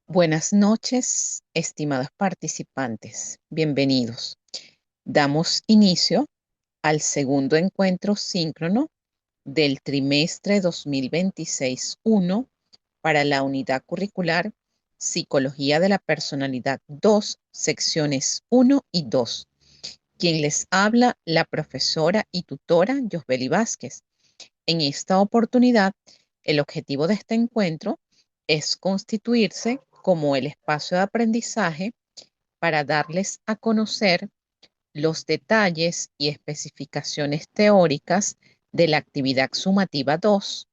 Buenas noches, estimados participantes. Bienvenidos. Damos inicio al segundo encuentro síncrono del trimestre 2026-1 para la unidad curricular Psicología de la Personalidad 2, secciones 1 y 2. Quien les habla, la profesora y tutora Yosbeli Vázquez. En esta oportunidad, el objetivo de este encuentro es constituirse como el espacio de aprendizaje para darles a conocer los detalles y especificaciones teóricas de la actividad sumativa 2,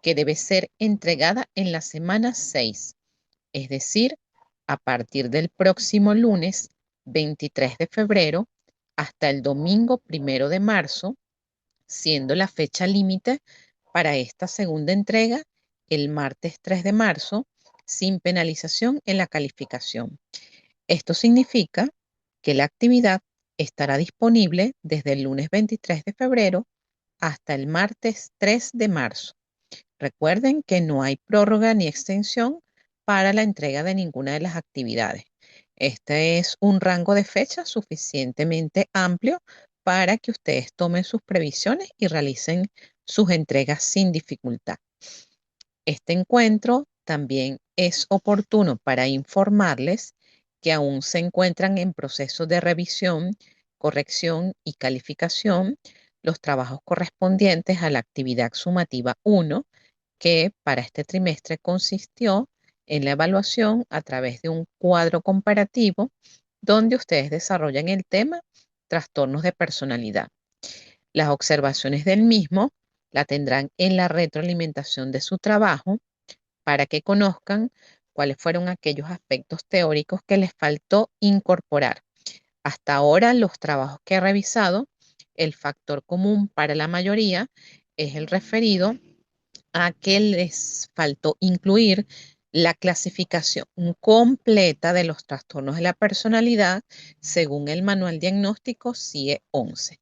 que debe ser entregada en la semana 6, es decir, a partir del próximo lunes 23 de febrero hasta el domingo 1 de marzo, siendo la fecha límite para esta segunda entrega el martes 3 de marzo, sin penalización en la calificación. Esto significa que la actividad estará disponible desde el lunes 23 de febrero hasta el martes 3 de marzo. Recuerden que no hay prórroga ni extensión para la entrega de ninguna de las actividades. Este es un rango de fecha suficientemente amplio para que ustedes tomen sus previsiones y realicen sus entregas sin dificultad. Este encuentro también es oportuno para informarles que aún se encuentran en proceso de revisión, corrección y calificación los trabajos correspondientes a la actividad sumativa 1, que para este trimestre consistió en la evaluación a través de un cuadro comparativo donde ustedes desarrollan el tema trastornos de personalidad. Las observaciones del mismo la tendrán en la retroalimentación de su trabajo para que conozcan cuáles fueron aquellos aspectos teóricos que les faltó incorporar. Hasta ahora, los trabajos que he revisado, el factor común para la mayoría es el referido a que les faltó incluir la clasificación completa de los trastornos de la personalidad según el manual diagnóstico CIE-11.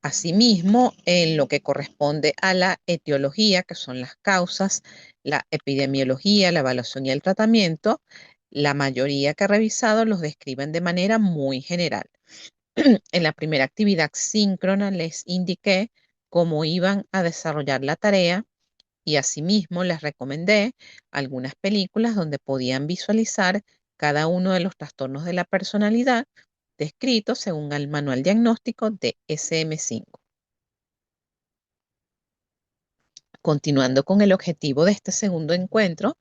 Asimismo, en lo que corresponde a la etiología, que son las causas, la epidemiología, la evaluación y el tratamiento, la mayoría que he revisado los describen de manera muy general. En la primera actividad síncrona les indiqué cómo iban a desarrollar la tarea y asimismo les recomendé algunas películas donde podían visualizar cada uno de los trastornos de la personalidad descritos según el manual diagnóstico de SM5. Continuando con el objetivo de este segundo encuentro,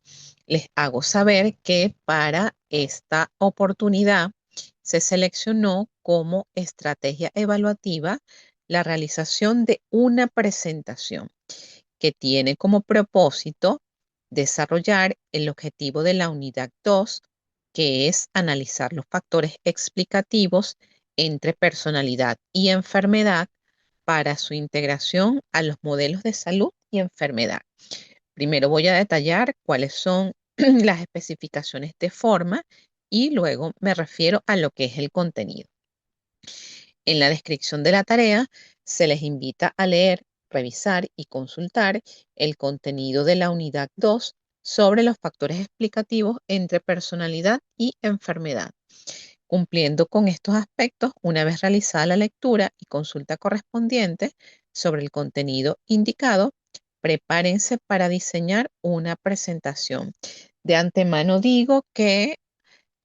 les hago saber que para esta oportunidad se seleccionó como estrategia evaluativa la realización de una presentación que tiene como propósito desarrollar el objetivo de la unidad 2, que es analizar los factores explicativos entre personalidad y enfermedad para su integración a los modelos de salud y enfermedad. Primero voy a detallar cuáles son las especificaciones de forma y luego me refiero a lo que es el contenido. En la descripción de la tarea se les invita a leer, revisar y consultar el contenido de la unidad 2 sobre los factores explicativos entre personalidad y enfermedad. Cumpliendo con estos aspectos, una vez realizada la lectura y consulta correspondiente sobre el contenido indicado, prepárense para diseñar una presentación. De antemano digo que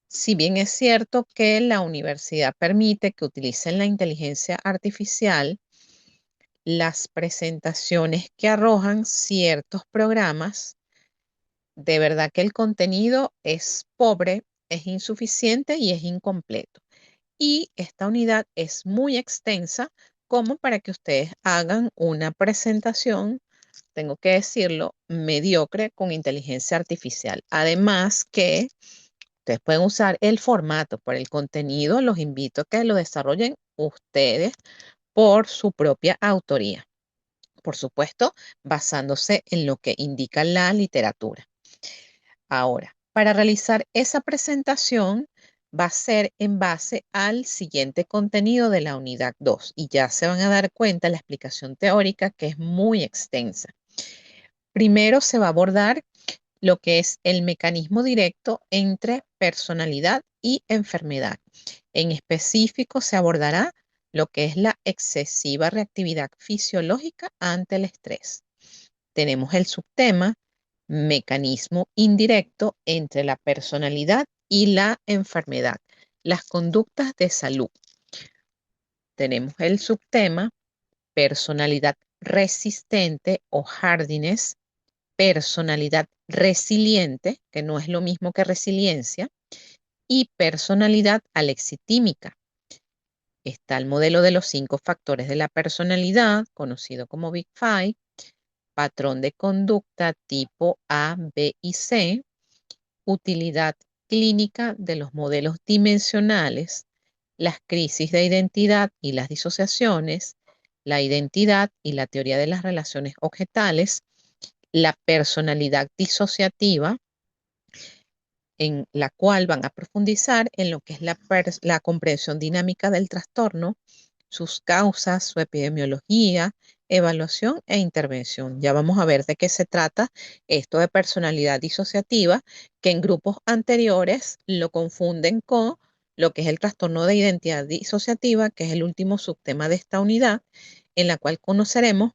si bien es cierto que la universidad permite que utilicen la inteligencia artificial, las presentaciones que arrojan ciertos programas, de verdad que el contenido es pobre, es insuficiente y es incompleto. Y esta unidad es muy extensa como para que ustedes hagan una presentación, tengo que decirlo, mediocre con inteligencia artificial. Además que ustedes pueden usar el formato, por el contenido los invito a que lo desarrollen ustedes por su propia autoría. Por supuesto, basándose en lo que indica la literatura. Ahora, para realizar esa presentación va a ser en base al siguiente contenido de la unidad 2 y ya se van a dar cuenta la explicación teórica que es muy extensa. Primero se va a abordar lo que es el mecanismo directo entre personalidad y enfermedad. En específico, se abordará lo que es la excesiva reactividad fisiológica ante el estrés. Tenemos el subtema mecanismo indirecto entre la personalidad y la enfermedad, las conductas de salud. Tenemos el subtema personalidad resistente o hardiness, personalidad resiliente, que no es lo mismo que resiliencia, y personalidad alexitímica. Está el modelo de los 5 factores de la personalidad, conocido como Big Five, patrón de conducta tipo A, B y C, utilidad clínica de los modelos dimensionales, las crisis de identidad y las disociaciones, la identidad y la teoría de las relaciones objetales, la personalidad disociativa, en la cual van a profundizar en lo que es la comprensión dinámica del trastorno, sus causas, su epidemiología, evaluación e intervención. Ya vamos a ver de qué se trata esto de personalidad disociativa, que en grupos anteriores lo confunden con lo que es el trastorno de identidad disociativa, que es el último subtema de esta unidad, en la cual conoceremos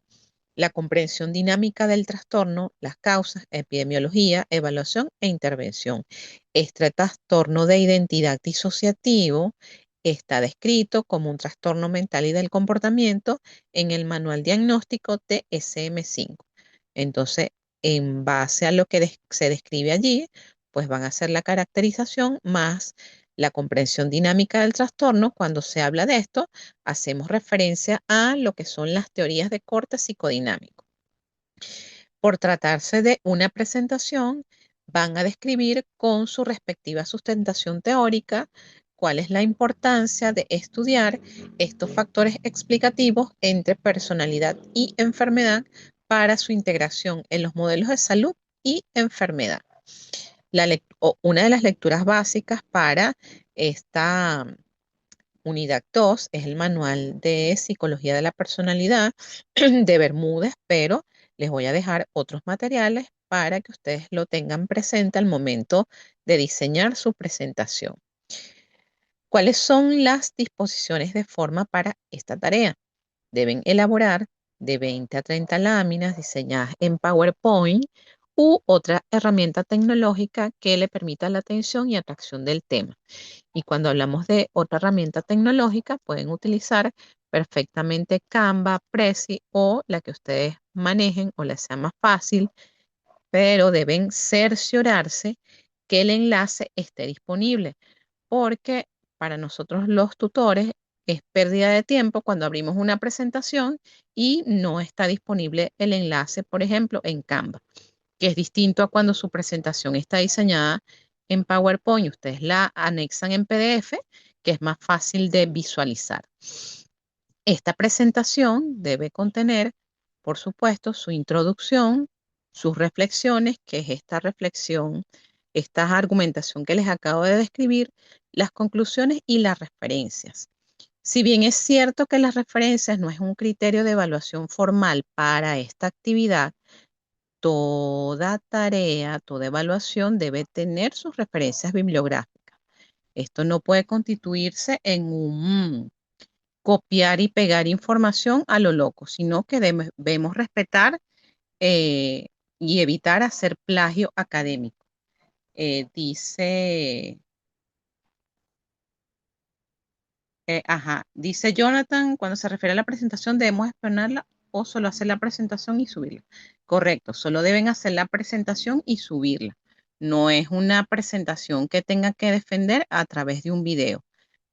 la comprensión dinámica del trastorno, las causas, epidemiología, evaluación e intervención. Este trastorno de identidad disociativo está descrito como un trastorno mental y del comportamiento en el manual diagnóstico DSM-5. Entonces, en base a lo que se describe allí, pues van a hacer la caracterización más la comprensión dinámica del trastorno. Cuando se habla de esto, hacemos referencia a lo que son las teorías de corte psicodinámico. Por tratarse de una presentación, van a describir con su respectiva sustentación teórica cuál es la importancia de estudiar estos factores explicativos entre personalidad y enfermedad para su integración en los modelos de salud y enfermedad. Una de las lecturas básicas para esta unidad 2 es el manual de psicología de la personalidad de Bermúdez, pero les voy a dejar otros materiales para que ustedes lo tengan presente al momento de diseñar su presentación. ¿Cuáles son las disposiciones de forma para esta tarea? Deben elaborar de 20 a 30 láminas diseñadas en PowerPoint u otra herramienta tecnológica que le permita la atención y atracción del tema. Y cuando hablamos de otra herramienta tecnológica, pueden utilizar perfectamente Canva, Prezi o la que ustedes manejen o les sea más fácil, pero deben cerciorarse que el enlace esté disponible, porque para nosotros los tutores es pérdida de tiempo cuando abrimos una presentación y no está disponible el enlace, por ejemplo, en Canva, que es distinto a cuando su presentación está diseñada en PowerPoint. Ustedes la anexan en PDF, que es más fácil de visualizar. Esta presentación debe contener, por supuesto, su introducción, sus reflexiones, que es esta reflexión, esta argumentación que les acabo de describir, las conclusiones y las referencias. Si bien es cierto que las referencias no es un criterio de evaluación formal para esta actividad, toda tarea, toda evaluación debe tener sus referencias bibliográficas. Esto no puede constituirse en un copiar y pegar información a lo loco, sino que debemos respetar eh, y evitar hacer plagio académico. Dice Jonathan, cuando se refiere a la presentación, debemos exponerla o solo hacer la presentación y subirla. Correcto, solo deben hacer la presentación y subirla. No es una presentación que tenga que defender a través de un video.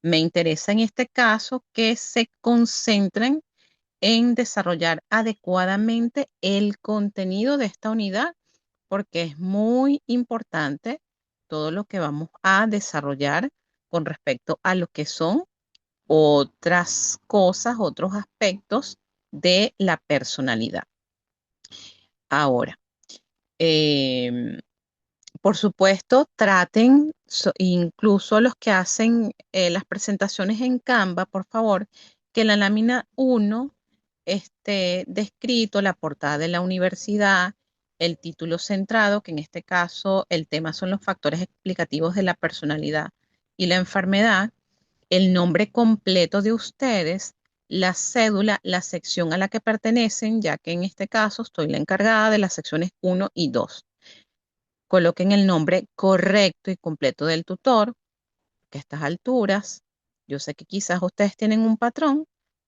Me interesa en este caso que se concentren en desarrollar adecuadamente el contenido de esta unidad, porque es muy importante todo lo que vamos a desarrollar con respecto a lo que son otras cosas, otros aspectos de la personalidad. Ahora, em, por supuesto, traten, incluso los que hacen las presentaciones en Canva, por favor, que la lámina 1 esté descrito la portada de la universidad, el título centrado, que en este caso el tema son los factores explicativos de la personalidad y la enfermedad, el nombre completo de ustedes, la cédula, la sección a la que pertenecen, ya que en este caso estoy la encargada de las secciones 1 y 2. Coloquen el nombre correcto y completo del tutor, que a estas alturas, yo sé que quizás ustedes tienen un patrón,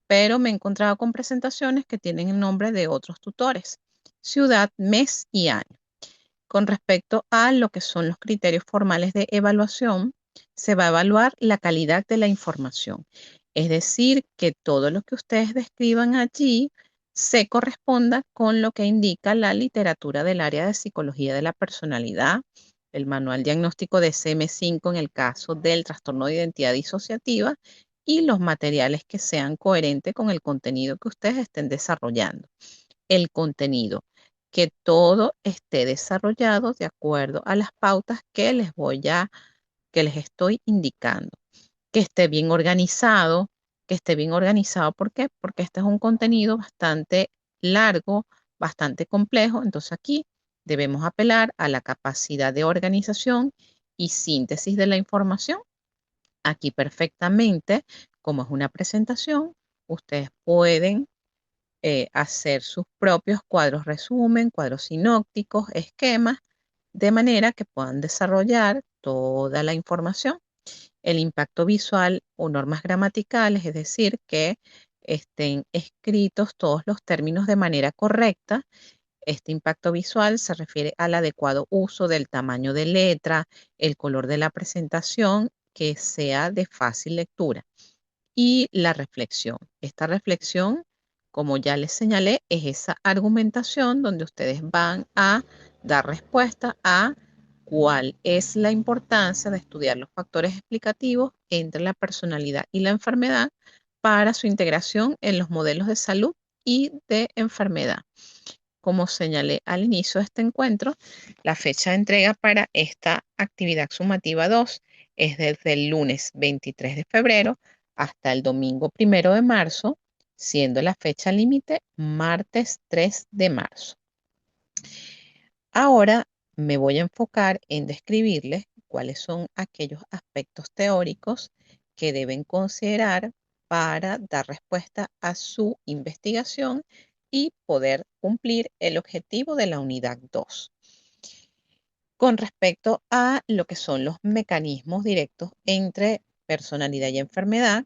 pero me he encontrado con presentaciones que tienen el nombre de otros tutores, ciudad, mes y año. Con respecto a lo que son los criterios formales de evaluación, se va a evaluar la calidad de la información. Es decir, que todo lo que ustedes describan allí se corresponda con lo que indica la literatura del área de psicología de la personalidad, el manual diagnóstico de CM5 en el caso del trastorno de identidad disociativa y los materiales que sean coherentes con el contenido que ustedes estén desarrollando. El contenido, que todo esté desarrollado de acuerdo a las pautas que les estoy indicando, que esté bien organizado, ¿por qué? Porque este es un contenido bastante largo, bastante complejo, entonces aquí debemos apelar a la capacidad de organización y síntesis de la información. Aquí perfectamente, como es una presentación, ustedes pueden hacer sus propios cuadros resumen, cuadros sinópticos, esquemas, de manera que puedan desarrollar toda la información. El impacto visual o normas gramaticales, es decir, que estén escritos todos los términos de manera correcta. Este impacto visual se refiere al adecuado uso del tamaño de letra, el color de la presentación, que sea de fácil lectura. Y la reflexión. Esta reflexión, como ya les señalé, es esa argumentación donde ustedes van a dar respuesta a cuál es la importancia de estudiar los factores explicativos entre la personalidad y la enfermedad para su integración en los modelos de salud y de enfermedad. Como señalé al inicio de este encuentro, la fecha de entrega para esta actividad sumativa 2 es desde el lunes 23 de febrero hasta el domingo 1 de marzo, siendo la fecha límite martes 3 de marzo. Ahora me voy a enfocar en describirles cuáles son aquellos aspectos teóricos que deben considerar para dar respuesta a su investigación y poder cumplir el objetivo de la unidad 2. Con respecto a lo que son los mecanismos directos entre personalidad y enfermedad,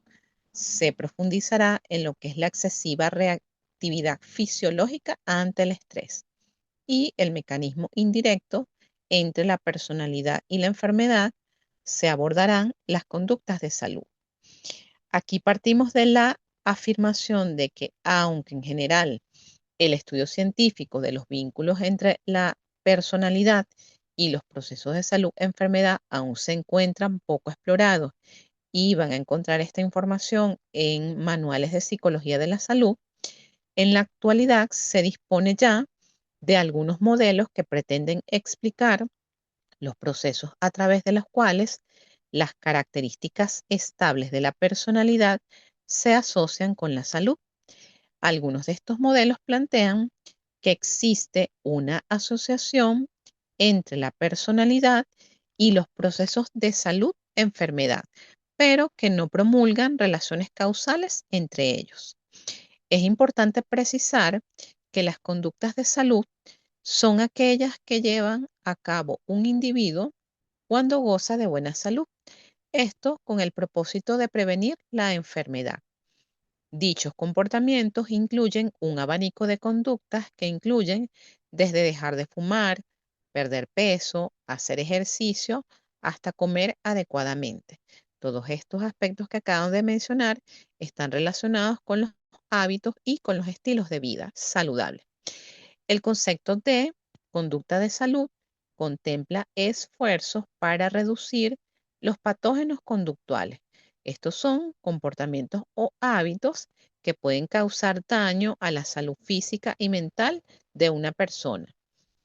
se profundizará en lo que es la excesiva reactividad fisiológica ante el estrés y el mecanismo indirecto entre la personalidad y la enfermedad. Se abordarán las conductas de salud. Aquí partimos de la afirmación de que, aunque en general el estudio científico de los vínculos entre la personalidad y los procesos de salud-enfermedad aún se encuentran poco explorados y van a encontrar esta información en manuales de psicología de la salud, en la actualidad se dispone ya de algunos modelos que pretenden explicar los procesos a través de los cuales las características estables de la personalidad se asocian con la salud. Algunos de estos modelos plantean que existe una asociación entre la personalidad y los procesos de salud-enfermedad, pero que no promulgan relaciones causales entre ellos. Es importante precisar que las conductas de salud son aquellas que llevan a cabo un individuo cuando goza de buena salud. Esto con el propósito de prevenir la enfermedad. Dichos comportamientos incluyen un abanico de conductas que incluyen desde dejar de fumar, perder peso, hacer ejercicio, hasta comer adecuadamente. Todos estos aspectos que acabo de mencionar están relacionados con los hábitos y con los estilos de vida saludables. El concepto de conducta de salud contempla esfuerzos para reducir los patógenos conductuales. Estos son comportamientos o hábitos que pueden causar daño a la salud física y mental de una persona.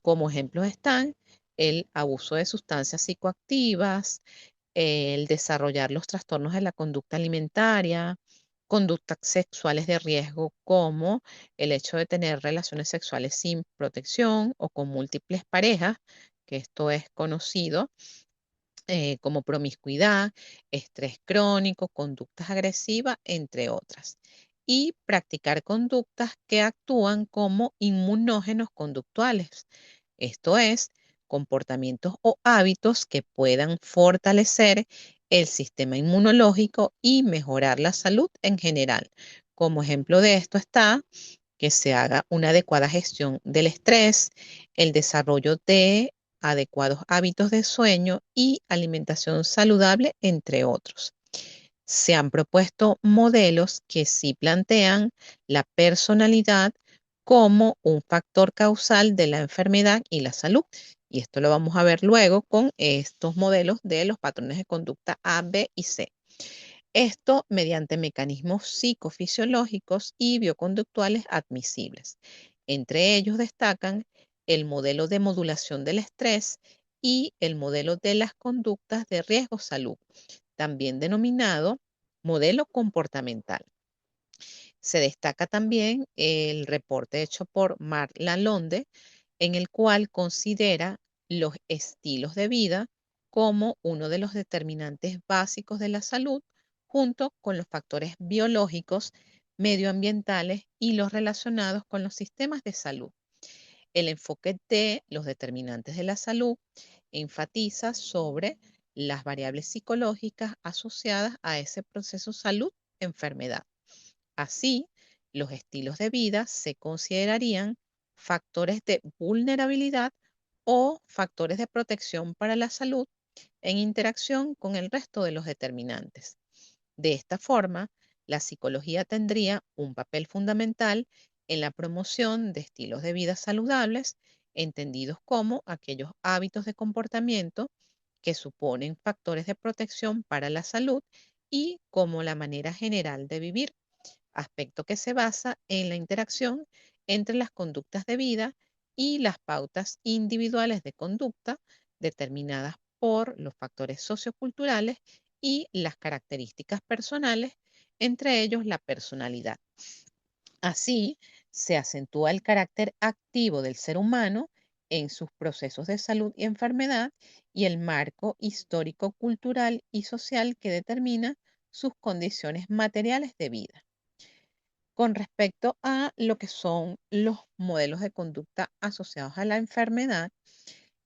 Como ejemplos están el abuso de sustancias psicoactivas, el desarrollar los trastornos de la conducta alimentaria, conductas sexuales de riesgo como el hecho de tener relaciones sexuales sin protección o con múltiples parejas, que esto es conocido como promiscuidad, estrés crónico, conductas agresivas, entre otras. Y practicar conductas que actúan como inmunógenos conductuales, esto es, comportamientos o hábitos que puedan fortalecer el sistema inmunológico y mejorar la salud en general. Como ejemplo de esto está que se haga una adecuada gestión del estrés, el desarrollo de adecuados hábitos de sueño y alimentación saludable, entre otros. Se han propuesto modelos que sí plantean la personalidad como un factor causal de la enfermedad y la salud. Y esto lo vamos a ver luego con estos modelos de los patrones de conducta A, B y C. Esto mediante mecanismos psicofisiológicos y bioconductuales admisibles. Entre ellos destacan el modelo de modulación del estrés y el modelo de las conductas de riesgo salud, también denominado modelo comportamental. Se destaca también el reporte hecho por Mark Lalonde, en el cual considera los estilos de vida como uno de los determinantes básicos de la salud, junto con los factores biológicos, medioambientales y los relacionados con los sistemas de salud. El enfoque de los determinantes de la salud enfatiza sobre las variables psicológicas asociadas a ese proceso salud-enfermedad. Así, los estilos de vida se considerarían factores de vulnerabilidad o factores de protección para la salud en interacción con el resto de los determinantes. De esta forma, la psicología tendría un papel fundamental en la promoción de estilos de vida saludables, entendidos como aquellos hábitos de comportamiento que suponen factores de protección para la salud y como la manera general de vivir, aspecto que se basa en la interacción entre las conductas de vida y las pautas individuales de conducta determinadas por los factores socioculturales y las características personales, entre ellos la personalidad. Así, se acentúa el carácter activo del ser humano en sus procesos de salud y enfermedad y el marco histórico, cultural y social que determina sus condiciones materiales de vida. Con respecto a lo que son los modelos de conducta asociados a la enfermedad,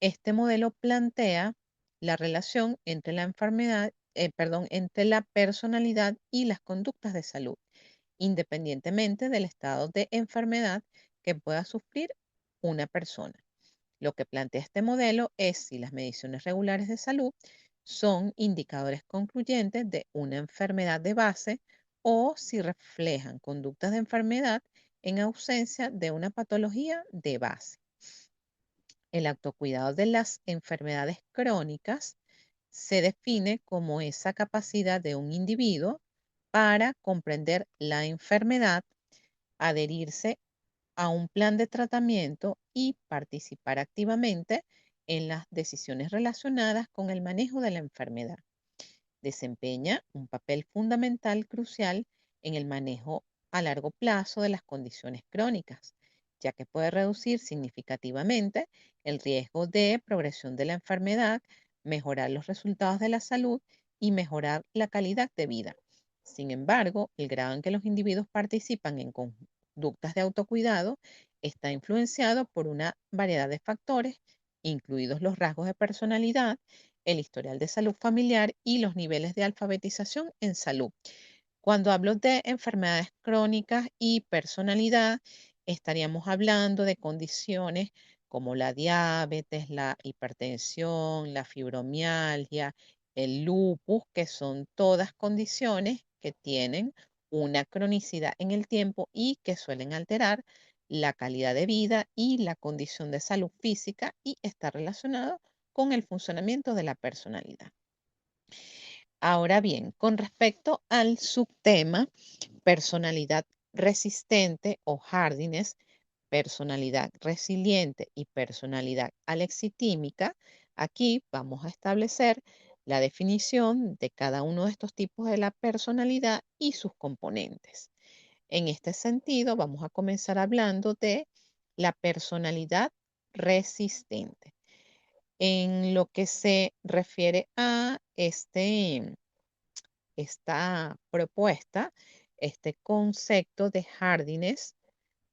este modelo plantea la relación entre la enfermedad, entre la personalidad y las conductas de salud, independientemente del estado de enfermedad que pueda sufrir una persona. Lo que plantea este modelo es si las mediciones regulares de salud son indicadores concluyentes de una enfermedad de base o si reflejan conductas de enfermedad en ausencia de una patología de base. El autocuidado de las enfermedades crónicas se define como esa capacidad de un individuo para comprender la enfermedad, adherirse a un plan de tratamiento y participar activamente en las decisiones relacionadas con el manejo de la enfermedad. Desempeña un papel fundamental crucial en el manejo a largo plazo de las condiciones crónicas, ya que puede reducir significativamente el riesgo de progresión de la enfermedad, mejorar los resultados de la salud y mejorar la calidad de vida. Sin embargo, el grado en que los individuos participan en conductas de autocuidado está influenciado por una variedad de factores, incluidos los rasgos de personalidad, el historial de salud familiar y los niveles de alfabetización en salud. Cuando hablo de enfermedades crónicas y personalidad, estaríamos hablando de condiciones como la diabetes, la hipertensión, la fibromialgia, el lupus, que son todas condiciones que tienen una cronicidad en el tiempo y que suelen alterar la calidad de vida y la condición de salud física y está relacionado con el funcionamiento de la personalidad. Ahora bien, con respecto al subtema personalidad resistente o hardiness, personalidad resiliente y personalidad alexitímica, aquí vamos a establecer la definición de cada uno de estos tipos de la personalidad y sus componentes. En este sentido, vamos a comenzar hablando de la personalidad resistente. En lo que se refiere a esta propuesta, este concepto de Hardiness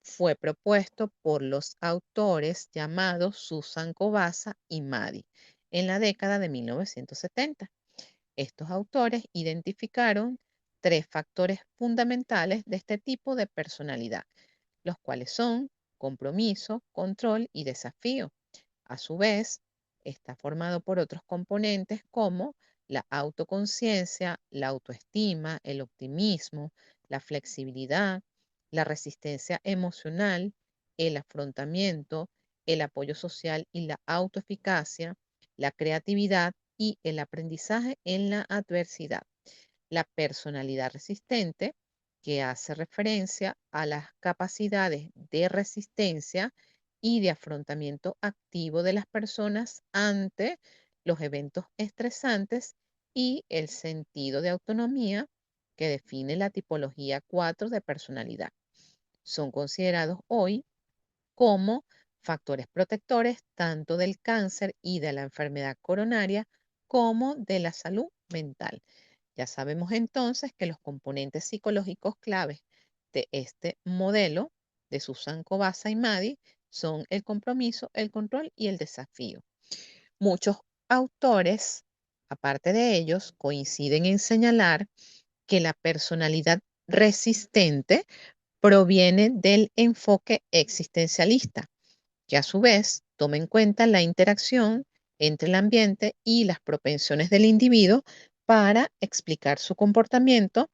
fue propuesto por los autores llamados Susan Kobasa y Maddy en la década de 1970. Estos autores identificaron tres factores fundamentales de este tipo de personalidad, los cuales son compromiso, control y desafío. A su vez, está formado por otros componentes como la autoconciencia, la autoestima, el optimismo, la flexibilidad, la resistencia emocional, el afrontamiento, el apoyo social y la autoeficacia, la creatividad y el aprendizaje en la adversidad. La personalidad resistente, que hace referencia a las capacidades de resistencia y de afrontamiento activo de las personas ante los eventos estresantes y el sentido de autonomía que define la tipología 4 de personalidad. Son considerados hoy como factores protectores tanto del cáncer y de la enfermedad coronaria como de la salud mental. Ya sabemos entonces que los componentes psicológicos claves de este modelo de Susan Kobasa y Maddy son el compromiso, el control y el desafío. Muchos autores, aparte de ellos, coinciden en señalar que la personalidad resistente proviene del enfoque existencialista, que a su vez toma en cuenta la interacción entre el ambiente y las propensiones del individuo para explicar su comportamiento,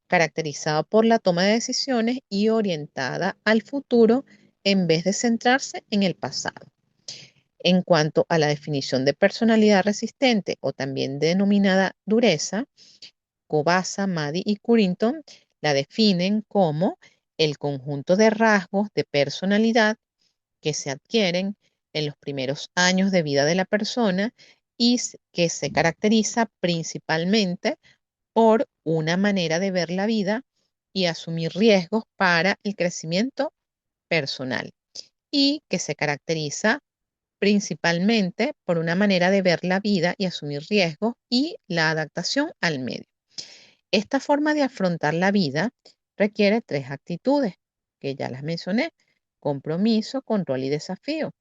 caracterizado por la toma de decisiones y orientada al futuro en vez de centrarse en el pasado. En cuanto a la definición de personalidad resistente o también denominada dureza, Kobasa, Maddy y Curington la definen como el conjunto de rasgos de personalidad que se adquieren en los primeros años de vida de la persona y que se caracteriza principalmente por una manera de ver la vida y asumir riesgos para el crecimiento personal y que se caracteriza principalmente por una manera de ver la vida y asumir riesgos y la adaptación al medio. Esta forma de afrontar la vida requiere tres actitudes, que ya las mencioné: compromiso, control y desafío,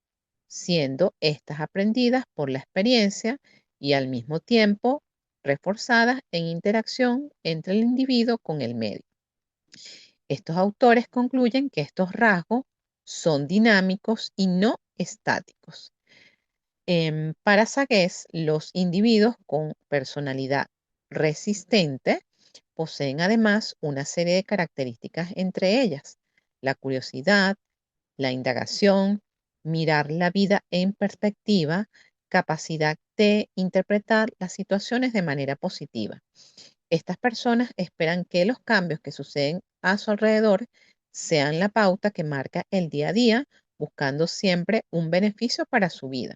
siendo estas aprendidas por la experiencia y al mismo tiempo reforzadas en interacción entre el individuo con el medio. Estos autores concluyen que estos rasgos son dinámicos y no estáticos. Para Sagues, los individuos con personalidad resistente poseen además una serie de características, entre ellas la curiosidad, la indagación, mirar la vida en perspectiva, capacidad de interpretar las situaciones de manera positiva. Estas personas esperan que los cambios que suceden a su alrededor sean la pauta que marca el día a día, buscando siempre un beneficio para su vida.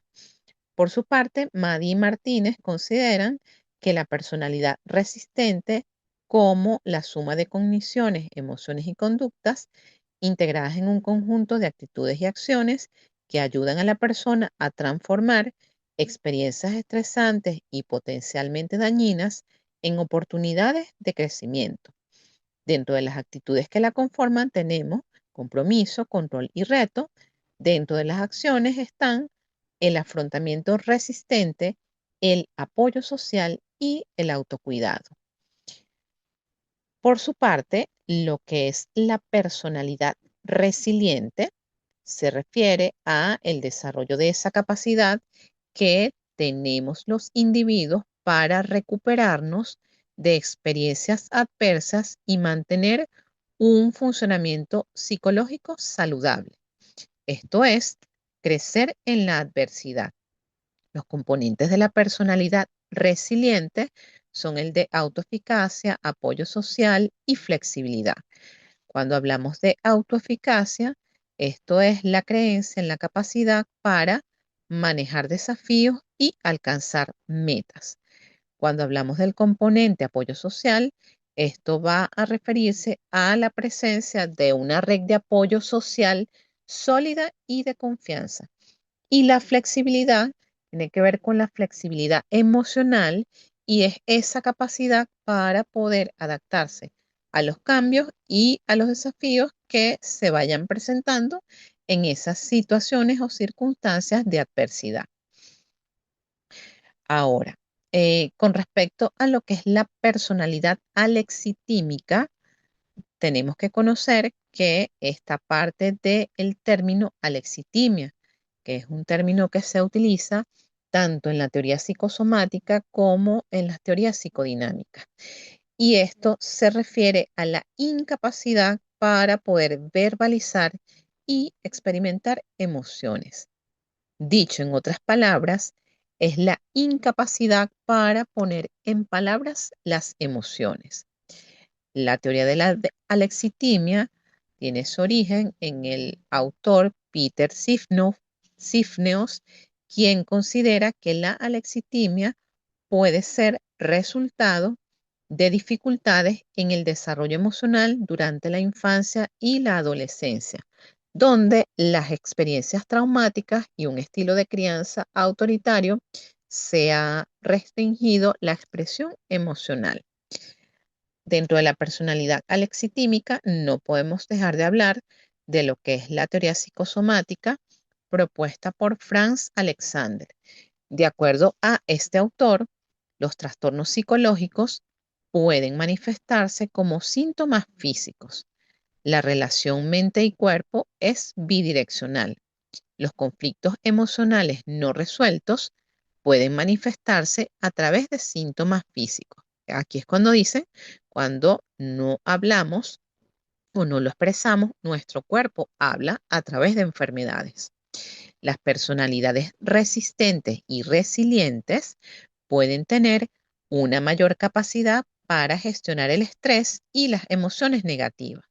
Por su parte, Maddy y Martínez consideran que la personalidad resistente, como la suma de cogniciones, emociones y conductas integradas en un conjunto de actitudes y acciones que ayudan a la persona a transformar experiencias estresantes y potencialmente dañinas en oportunidades de crecimiento. Dentro de las actitudes que la conforman tenemos compromiso, control y reto. Dentro de las acciones están el afrontamiento resistente, el apoyo social y el autocuidado. Por su parte, lo que es la personalidad resiliente se refiere a el desarrollo de esa capacidad que tenemos los individuos para recuperarnos de experiencias adversas y mantener un funcionamiento psicológico saludable. Esto es, crecer en la adversidad. Los componentes de la personalidad resiliente son el de autoeficacia, apoyo social y flexibilidad. Cuando hablamos de autoeficacia, esto es la creencia en la capacidad para manejar desafíos y alcanzar metas. Cuando hablamos del componente apoyo social, esto va a referirse a la presencia de una red de apoyo social sólida y de confianza. Y la flexibilidad tiene que ver con la flexibilidad emocional y es esa capacidad para poder adaptarse a los cambios y a los desafíos que se vayan presentando en esas situaciones o circunstancias de adversidad. Ahora, con respecto a lo que es la personalidad alexitímica, tenemos que conocer que esta parte del término alexitimia, que es un término que se utiliza tanto en la teoría psicosomática como en las teorías psicodinámicas. Y esto se refiere a la incapacidad para poder verbalizar y experimentar emociones. Dicho en otras palabras, es la incapacidad para poner en palabras las emociones. La teoría de la alexitimia tiene su origen en el autor Peter Sifneos, quien considera que la alexitimia puede ser resultado de dificultades en el desarrollo emocional durante la infancia y la adolescencia, donde las experiencias traumáticas y un estilo de crianza autoritario se ha restringido la expresión emocional. Dentro de la personalidad alexitímica no podemos dejar de hablar de lo que es la teoría psicosomática propuesta por Franz Alexander. De acuerdo a este autor, los trastornos psicológicos pueden manifestarse como síntomas físicos. La relación mente y cuerpo es bidireccional. Los conflictos emocionales no resueltos pueden manifestarse a través de síntomas físicos. Aquí es cuando dicen, cuando no hablamos o no lo expresamos, nuestro cuerpo habla a través de enfermedades. Las personalidades resistentes y resilientes pueden tener una mayor capacidad para gestionar el estrés y las emociones negativas,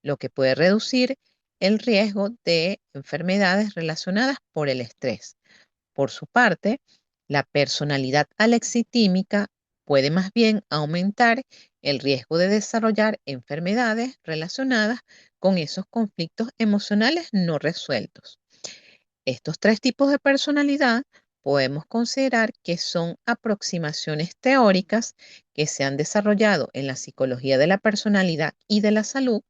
lo que puede reducir el riesgo de enfermedades relacionadas por el estrés. Por su parte, la personalidad alexitímica puede más bien aumentar el riesgo de desarrollar enfermedades relacionadas con esos conflictos emocionales no resueltos. Estos tres tipos de personalidad podemos considerar que son aproximaciones teóricas que se han desarrollado en la psicología de la personalidad y de la salud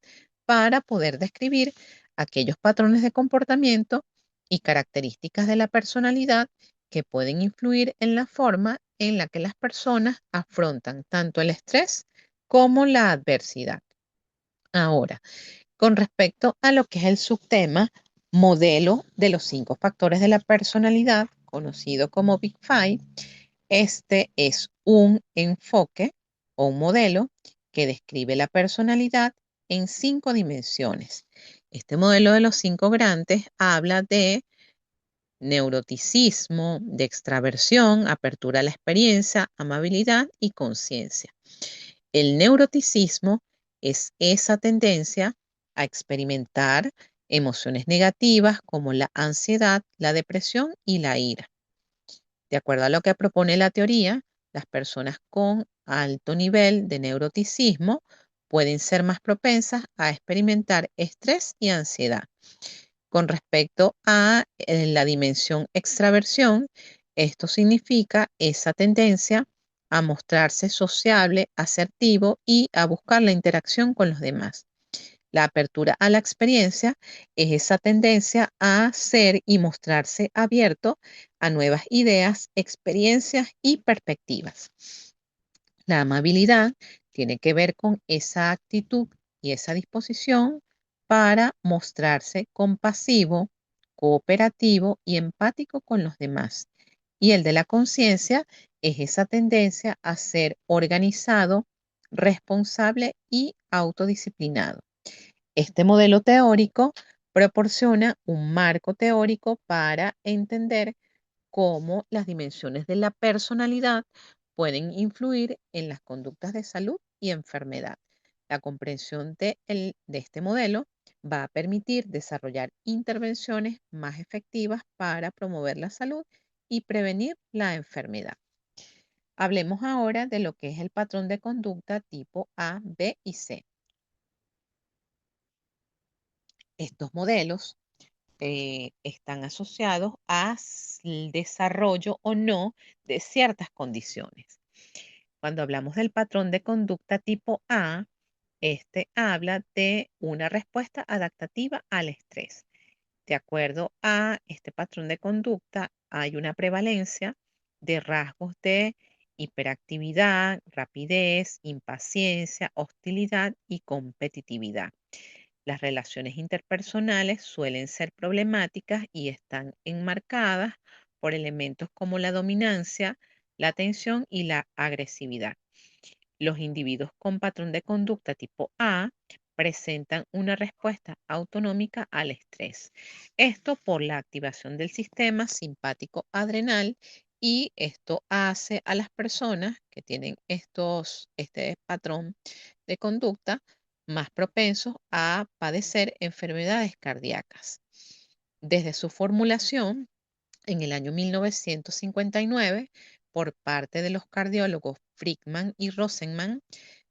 para poder describir aquellos patrones de comportamiento y características de la personalidad que pueden influir en la forma en la que las personas afrontan tanto el estrés como la adversidad. Ahora, con respecto a lo que es el subtema modelo de los 5 factores de la personalidad, conocido como Big Five, este es un enfoque o un modelo que describe la personalidad en 5 dimensiones. Este modelo de los 5 grandes habla de neuroticismo, de extraversión, apertura a la experiencia, amabilidad y conciencia. El neuroticismo es esa tendencia a experimentar emociones negativas como la ansiedad, la depresión y la ira. De acuerdo a lo que propone la teoría, las personas con alto nivel de neuroticismo pueden ser más propensas a experimentar estrés y ansiedad. Con respecto a la dimensión extraversión, esto significa esa tendencia a mostrarse sociable, asertivo y a buscar la interacción con los demás. La apertura a la experiencia es esa tendencia a ser y mostrarse abierto a nuevas ideas, experiencias y perspectivas. La amabilidad tiene que ver con esa actitud y esa disposición para mostrarse compasivo, cooperativo y empático con los demás. Y el de la conciencia es esa tendencia a ser organizado, responsable y autodisciplinado. Este modelo teórico proporciona un marco teórico para entender cómo las dimensiones de la personalidad pueden influir en las conductas de salud y enfermedad. La comprensión de este modelo va a permitir desarrollar intervenciones más efectivas para promover la salud y prevenir la enfermedad. Hablemos ahora de lo que es el patrón de conducta tipo A, B y C. Estos modelos están asociados al desarrollo o no de ciertas condiciones. Cuando hablamos del patrón de conducta tipo A, este habla de una respuesta adaptativa al estrés. De acuerdo a este patrón de conducta, hay una prevalencia de rasgos de hiperactividad, rapidez, impaciencia, hostilidad y competitividad. Las relaciones interpersonales suelen ser problemáticas y están enmarcadas por elementos como la dominancia, la tensión y la agresividad. Los individuos con patrón de conducta tipo A presentan una respuesta autonómica al estrés. Esto por la activación del sistema simpático adrenal, y esto hace a las personas que tienen este patrón de conducta más propensos a padecer enfermedades cardíacas. Desde su formulación, en el año 1959, por parte de los cardiólogos Frickman y Rosenman,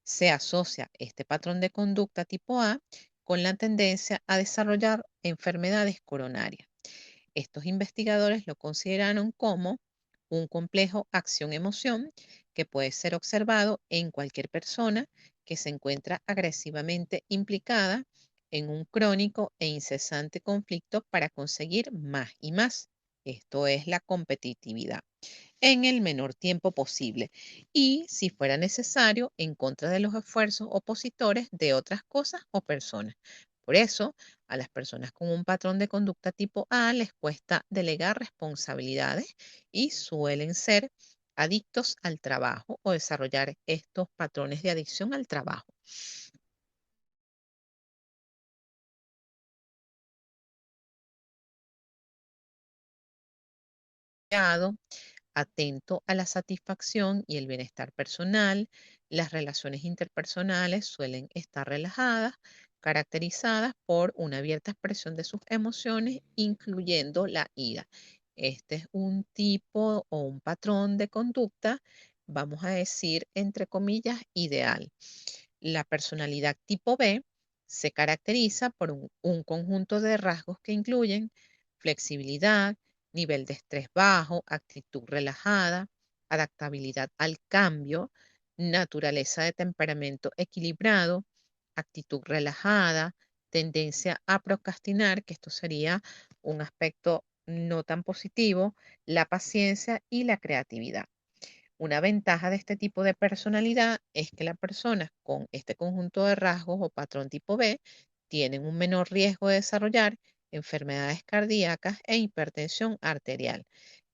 se asocia este patrón de conducta tipo A con la tendencia a desarrollar enfermedades coronarias. Estos investigadores lo consideraron como un complejo acción-emoción que puede ser observado en cualquier persona que se encuentra agresivamente implicada en un crónico e incesante conflicto para conseguir más y más. Esto es la competitividad en el menor tiempo posible y, si fuera necesario, en contra de los esfuerzos opositores de otras cosas o personas. Por eso, a las personas con un patrón de conducta tipo A les cuesta delegar responsabilidades y suelen ser adictos al trabajo o desarrollar estos patrones de adicción al trabajo. Atento a la satisfacción y el bienestar personal, las relaciones interpersonales suelen estar relajadas, caracterizadas por una abierta expresión de sus emociones, incluyendo la ira. Este es un tipo o un patrón de conducta, vamos a decir, entre comillas, ideal. La personalidad tipo B se caracteriza por un conjunto de rasgos que incluyen flexibilidad, nivel de estrés bajo, actitud relajada, adaptabilidad al cambio, naturaleza de temperamento equilibrado, actitud relajada, tendencia a procrastinar, que esto sería un aspecto no tan positivo, la paciencia y la creatividad. Una ventaja de este tipo de personalidad es que las personas con este conjunto de rasgos o patrón tipo B tienen un menor riesgo de desarrollar enfermedades cardíacas e hipertensión arterial.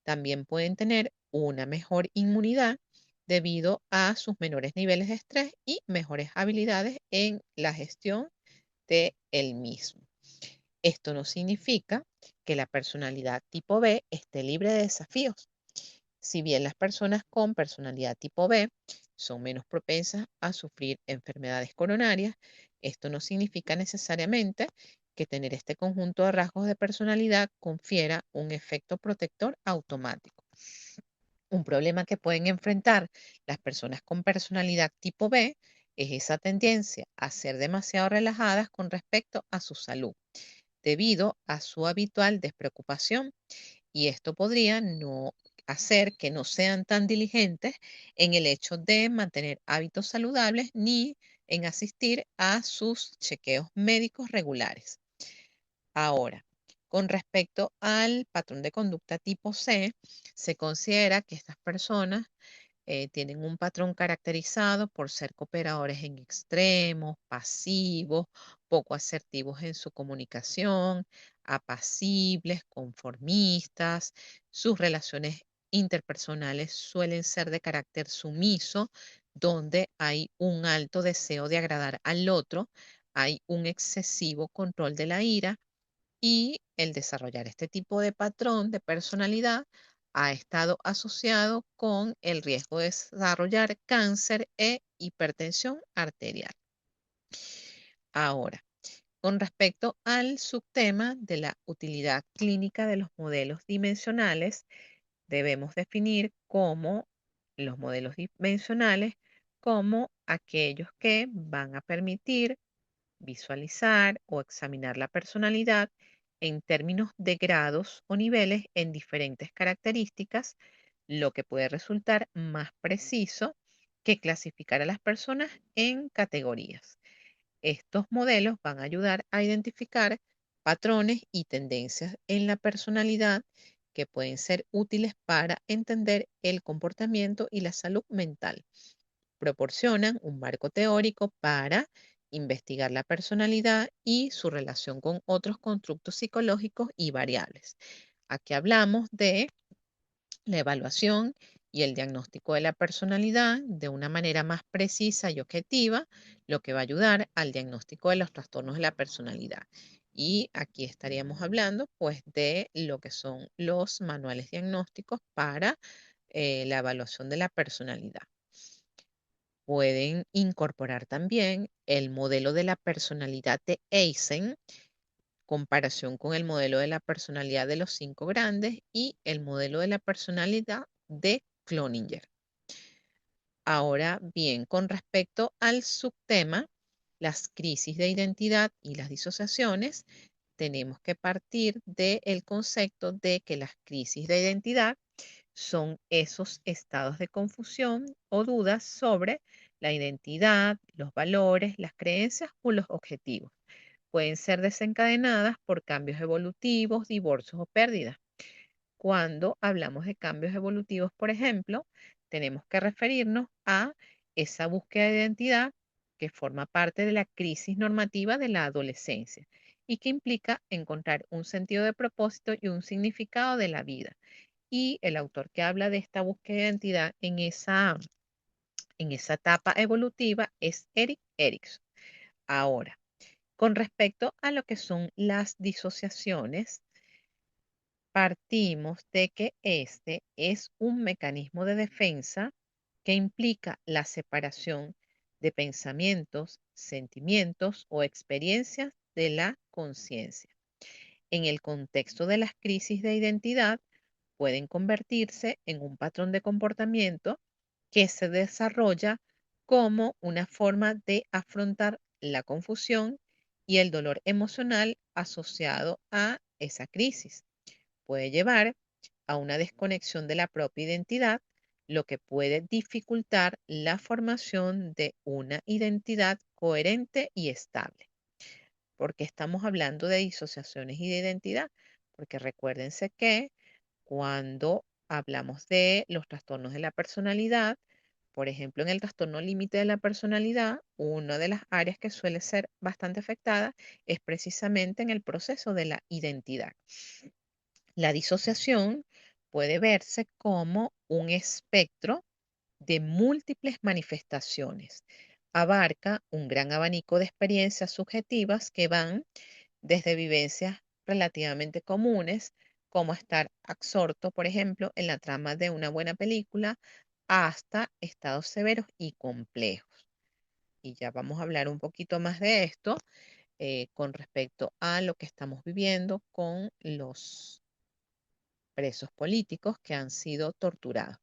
También pueden tener una mejor inmunidad debido a sus menores niveles de estrés y mejores habilidades en la gestión de el mismo. Esto no significa que la personalidad tipo B esté libre de desafíos. Si bien las personas con personalidad tipo B son menos propensas a sufrir enfermedades coronarias, esto no significa necesariamente que tener este conjunto de rasgos de personalidad confiera un efecto protector automático. Un problema que pueden enfrentar las personas con personalidad tipo B es esa tendencia a ser demasiado relajadas con respecto a su salud, debido a su habitual despreocupación, y esto podría no hacer que no sean tan diligentes en el hecho de mantener hábitos saludables ni en asistir a sus chequeos médicos regulares. Ahora, con respecto al patrón de conducta tipo C, se considera que estas personas tienen un patrón caracterizado por ser cooperadores en extremos, pasivos, poco asertivos en su comunicación, apacibles, conformistas. Sus relaciones interpersonales suelen ser de carácter sumiso, donde hay un alto deseo de agradar al otro, hay un excesivo control de la ira, y el desarrollar este tipo de patrón de personalidad ha estado asociado con el riesgo de desarrollar cáncer e hipertensión arterial. Ahora, con respecto al subtema de la utilidad clínica de los modelos dimensionales, debemos definir cómo los modelos dimensionales como aquellos que van a permitir visualizar o examinar la personalidad en términos de grados o niveles en diferentes características, lo que puede resultar más preciso que clasificar a las personas en categorías. Estos modelos van a ayudar a identificar patrones y tendencias en la personalidad que pueden ser útiles para entender el comportamiento y la salud mental. Proporcionan un marco teórico para investigar la personalidad y su relación con otros constructos psicológicos y variables. Aquí hablamos de la evaluación y el diagnóstico de la personalidad de una manera más precisa y objetiva, lo que va a ayudar al diagnóstico de los trastornos de la personalidad. Y aquí estaríamos hablando pues de lo que son los manuales diagnósticos para la evaluación de la personalidad. Pueden incorporar también el modelo de la personalidad de Eysen, comparación con el modelo de la personalidad de los cinco grandes y el modelo de la personalidad de Cloninger. Ahora bien, con respecto al subtema, las crisis de identidad y las disociaciones, tenemos que partir del concepto de que las crisis de identidad son esos estados de confusión o dudas sobre la identidad, los valores, las creencias o los objetivos. Pueden ser desencadenadas por cambios evolutivos, divorcios o pérdidas. Cuando hablamos de cambios evolutivos, por ejemplo, tenemos que referirnos a esa búsqueda de identidad que forma parte de la crisis normativa de la adolescencia y que implica encontrar un sentido de propósito y un significado de la vida. Y el autor que habla de esta búsqueda de identidad en esa etapa evolutiva es Erik Erikson. Ahora, con respecto a lo que son las disociaciones, partimos de que este es un mecanismo de defensa que implica la separación de pensamientos, sentimientos o experiencias de la conciencia. En el contexto de las crisis de identidad, pueden convertirse en un patrón de comportamiento que se desarrolla como una forma de afrontar la confusión y el dolor emocional asociado a esa crisis. Puede llevar a una desconexión de la propia identidad, lo que puede dificultar la formación de una identidad coherente y estable. Porque estamos hablando de disociaciones y de identidad, porque recuérdense que cuando hablamos de los trastornos de la personalidad, por ejemplo, en el trastorno límite de la personalidad, una de las áreas que suele ser bastante afectada es precisamente en el proceso de la identidad. La disociación puede verse como un espectro de múltiples manifestaciones. Abarca un gran abanico de experiencias subjetivas que van desde vivencias relativamente comunes, como estar absorto, por ejemplo, en la trama de una buena película, hasta estados severos y complejos. Y ya vamos a hablar un poquito más de esto con respecto a lo que estamos viviendo con los presos políticos que han sido torturados.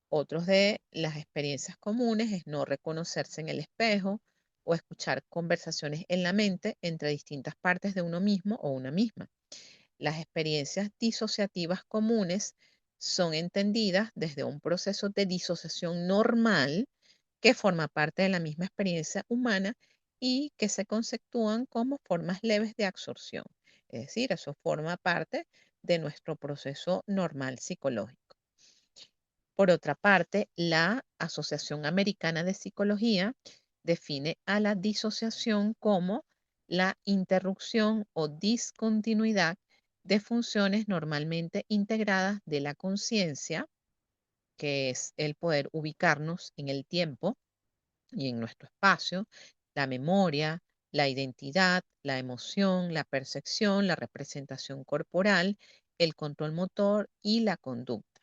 Otros de las experiencias comunes es no reconocerse en el espejo o escuchar conversaciones en la mente entre distintas partes de uno mismo o una misma. Las experiencias disociativas comunes son entendidas desde un proceso de disociación normal que forma parte de la misma experiencia humana y que se conceptúan como formas leves de absorción. Es decir, eso forma parte de nuestro proceso normal psicológico. Por otra parte, la Asociación Americana de Psicología define a la disociación como la interrupción o discontinuidad de funciones normalmente integradas de la conciencia, que es el poder ubicarnos en el tiempo y en nuestro espacio, la memoria, la identidad, la emoción, la percepción, la representación corporal, el control motor y la conducta,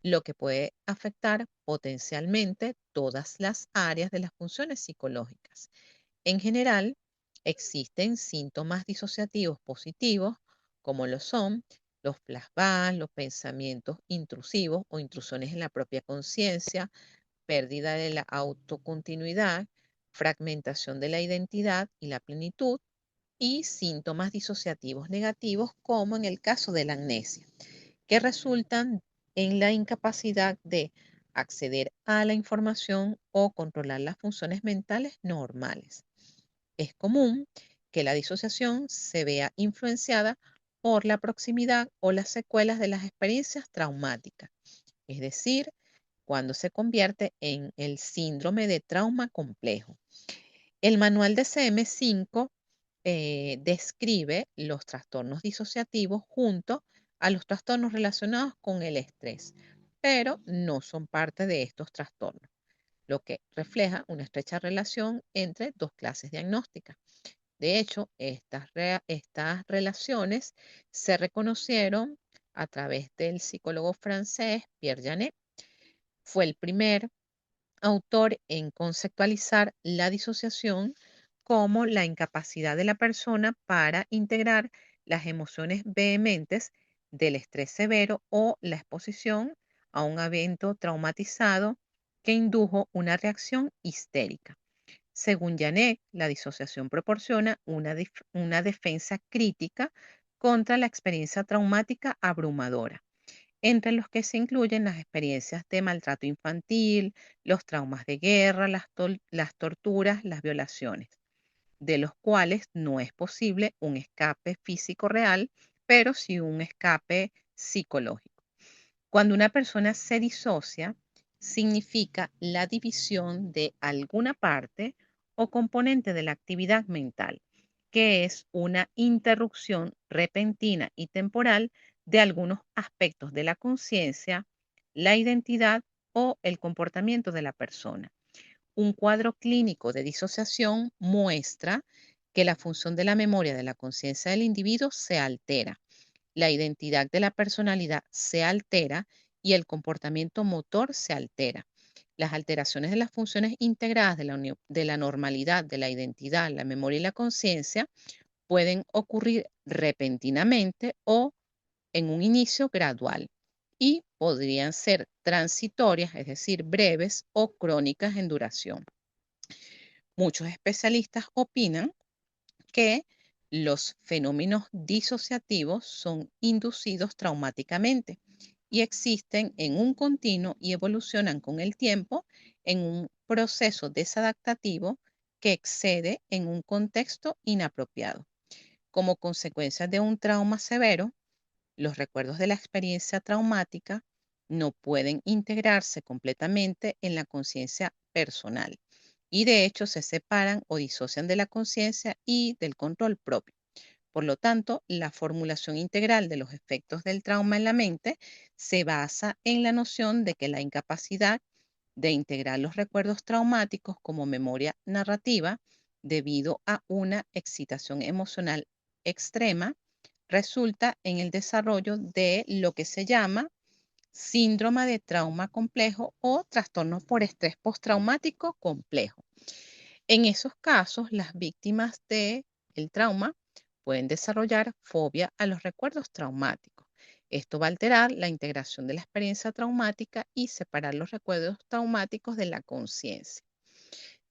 lo que puede afectar potencialmente todas las áreas de las funciones psicológicas. En general, existen síntomas disociativos positivos, como lo son los flashbacks, los pensamientos intrusivos o intrusiones en la propia conciencia, pérdida de la autocontinuidad, fragmentación de la identidad y la plenitud, y síntomas disociativos negativos, como en el caso de la amnesia, que resultan en la incapacidad de acceder a la información o controlar las funciones mentales normales. Es común que la disociación se vea influenciada por la proximidad o las secuelas de las experiencias traumáticas, es decir, cuando se convierte en el síndrome de trauma complejo. El manual de CM5 describe los trastornos disociativos junto a los trastornos relacionados con el estrés, pero no son parte de estos trastornos, lo que refleja una estrecha relación entre dos clases diagnósticas. De hecho, estas relaciones se reconocieron a través del psicólogo francés Pierre Janet. Fue el primer autor en conceptualizar la disociación como la incapacidad de la persona para integrar las emociones vehementes del estrés severo o la exposición a un evento traumatizado que indujo una reacción histérica. Según Janet, la disociación proporciona una defensa crítica contra la experiencia traumática abrumadora, entre los que se incluyen las experiencias de maltrato infantil, los traumas de guerra, las torturas, las violaciones, de los cuales no es posible un escape físico real, pero sí un escape psicológico. Cuando una persona se disocia, significa la división de alguna parte o componente de la actividad mental, que es una interrupción repentina y temporal de algunos aspectos de la conciencia, la identidad o el comportamiento de la persona. Un cuadro clínico de disociación muestra que la función de la memoria de la conciencia del individuo se altera, la identidad de la personalidad se altera y el comportamiento motor se altera. Las alteraciones de las funciones integradas de la normalidad, de la identidad, la memoria y la conciencia pueden ocurrir repentinamente o en un inicio gradual y podrían ser transitorias, es decir, breves o crónicas en duración. Muchos especialistas opinan que los fenómenos disociativos son inducidos traumáticamente y existen en un continuo y evolucionan con el tiempo en un proceso desadaptativo que excede en un contexto inapropiado. Como consecuencia de un trauma severo, los recuerdos de la experiencia traumática no pueden integrarse completamente en la conciencia personal y de hecho se separan o disocian de la conciencia y del control propio. Por lo tanto, la formulación integral de los efectos del trauma en la mente se basa en la noción de que la incapacidad de integrar los recuerdos traumáticos como memoria narrativa debido a una excitación emocional extrema resulta en el desarrollo de lo que se llama síndrome de trauma complejo o trastorno por estrés postraumático complejo. En esos casos, las víctimas del trauma pueden desarrollar fobia a los recuerdos traumáticos. Esto va a alterar la integración de la experiencia traumática y separar los recuerdos traumáticos de la conciencia.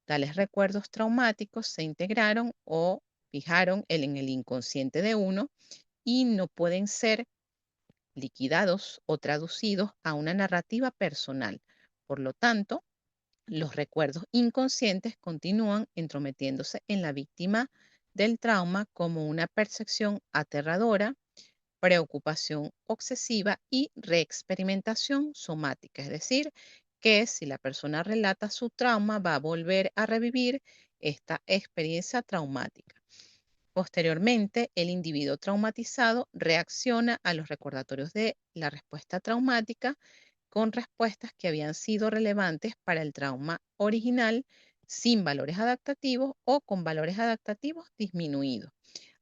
Tales recuerdos traumáticos se integraron o fijaron en el inconsciente de uno y no pueden ser liquidados o traducidos a una narrativa personal. Por lo tanto, los recuerdos inconscientes continúan entrometiéndose en la víctima del trauma como una percepción aterradora, preocupación obsesiva y reexperimentación somática. Es decir, que si la persona relata su trauma, va a volver a revivir esta experiencia traumática. Posteriormente, el individuo traumatizado reacciona a los recordatorios de la respuesta traumática con respuestas que habían sido relevantes para el trauma original sin valores adaptativos o con valores adaptativos disminuidos.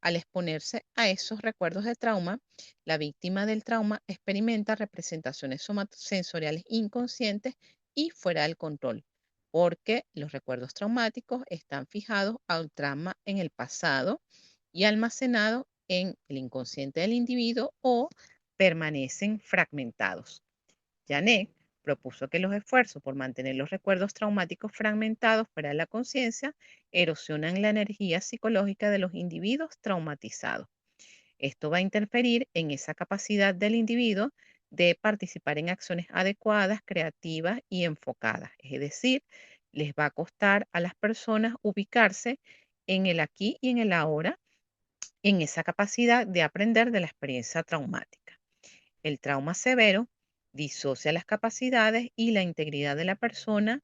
Al exponerse a esos recuerdos de trauma, la víctima del trauma experimenta representaciones somatosensoriales inconscientes y fuera del control, porque los recuerdos traumáticos están fijados al trauma en el pasado y almacenados en el inconsciente del individuo o permanecen fragmentados. Janet propuso que los esfuerzos por mantener los recuerdos traumáticos fragmentados fuera de la conciencia erosionan la energía psicológica de los individuos traumatizados. Esto va a interferir en esa capacidad del individuo de participar en acciones adecuadas, creativas y enfocadas. Es decir, les va a costar a las personas ubicarse en el aquí y en el ahora, en esa capacidad de aprender de la experiencia traumática. El trauma severo disocia las capacidades y la integridad de la persona,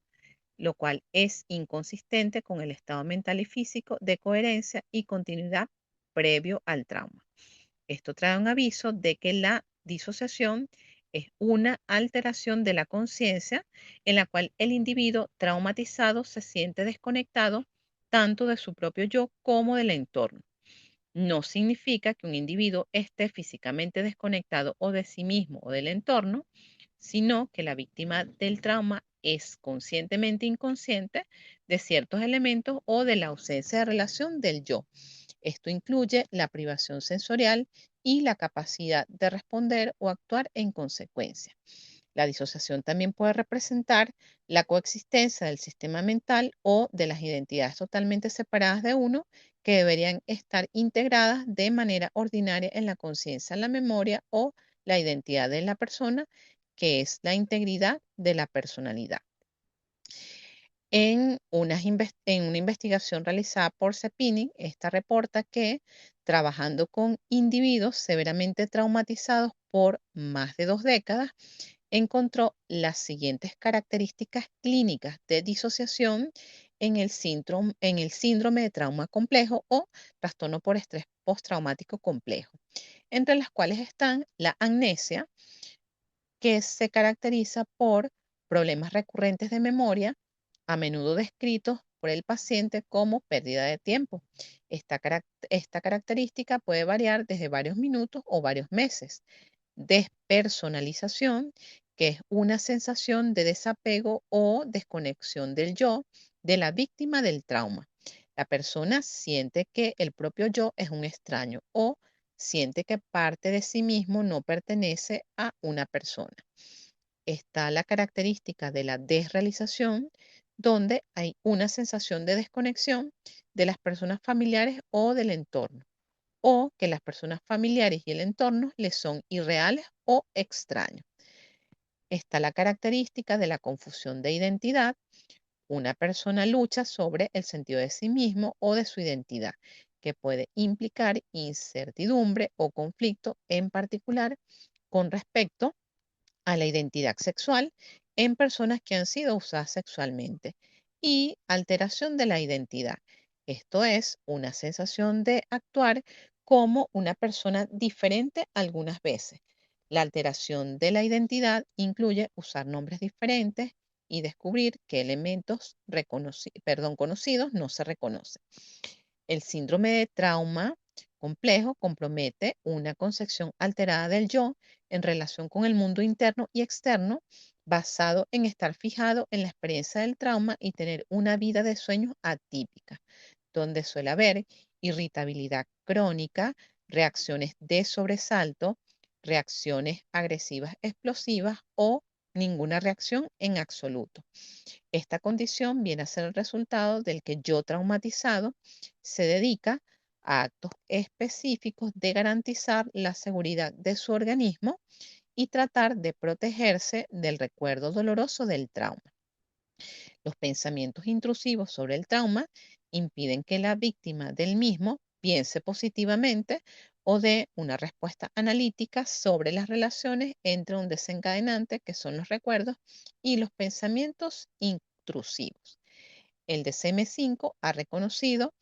lo cual es inconsistente con el estado mental y físico de coherencia y continuidad previo al trauma. Esto trae un aviso de que la disociación es una alteración de la conciencia en la cual el individuo traumatizado se siente desconectado tanto de su propio yo como del entorno. No significa que un individuo esté físicamente desconectado o de sí mismo o del entorno, sino que la víctima del trauma es conscientemente inconsciente de ciertos elementos o de la ausencia de relación del yo. Esto incluye la privación sensorial y la capacidad de responder o actuar en consecuencia. La disociación también puede representar la coexistencia del sistema mental o de las identidades totalmente separadas de uno que deberían estar integradas de manera ordinaria en la conciencia, la memoria o la identidad de la persona, que es la integridad de la personalidad. En una investigación realizada por Cepini, esta reporta que trabajando con individuos severamente traumatizados por más de 2 décadas, encontró las siguientes características clínicas de disociación en el síndrome de trauma complejo o trastorno por estrés postraumático complejo, entre las cuales están la amnesia, que se caracteriza por problemas recurrentes de memoria, a menudo descritos por el paciente como pérdida de tiempo. Esta característica puede variar desde varios minutos o varios meses. Despersonalización, que es una sensación de desapego o desconexión del yo de la víctima del trauma. La persona siente que el propio yo es un extraño o siente que parte de sí mismo no pertenece a una persona. Está la característica de la desrealización, donde hay una sensación de desconexión de las personas familiares o del entorno, o que las personas familiares y el entorno les son irreales o extraños. Está la característica de la confusión de identidad. Una persona lucha sobre el sentido de sí mismo o de su identidad, que puede implicar incertidumbre o conflicto, en particular con respecto a la identidad sexual en personas que han sido usadas sexualmente, y alteración de la identidad. Esto es una sensación de actuar como una persona diferente algunas veces. La alteración de la identidad incluye usar nombres diferentes y descubrir qué elementos conocidos no se reconocen. El síndrome de trauma complejo compromete una concepción alterada del yo en relación con el mundo interno y externo, basado en estar fijado en la experiencia del trauma y tener una vida de sueños atípica, donde suele haber irritabilidad crónica, reacciones de sobresalto, reacciones agresivas explosivas o ninguna reacción en absoluto. Esta condición viene a ser el resultado del que yo traumatizado se dedica a actos específicos de garantizar la seguridad de su organismo y tratar de protegerse del recuerdo doloroso del trauma. Los pensamientos intrusivos sobre el trauma impiden que la víctima del mismo piense positivamente o dé una respuesta analítica sobre las relaciones entre un desencadenante, que son los recuerdos, y los pensamientos intrusivos. El DSM-5 ha reconocido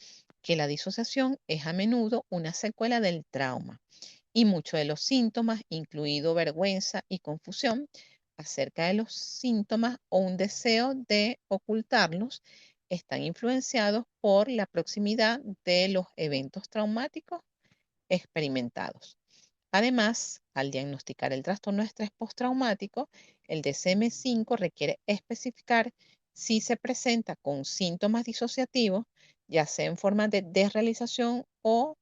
que la disociación es a menudo una secuela del trauma y muchos de los síntomas, incluido vergüenza y confusión acerca de los síntomas o un deseo de ocultarlos, están influenciados por la proximidad de los eventos traumáticos experimentados. Además, al diagnosticar el trastorno de estrés postraumático, el DSM-5 requiere especificar si se presenta con síntomas disociativos, ya sea en forma de desrealización o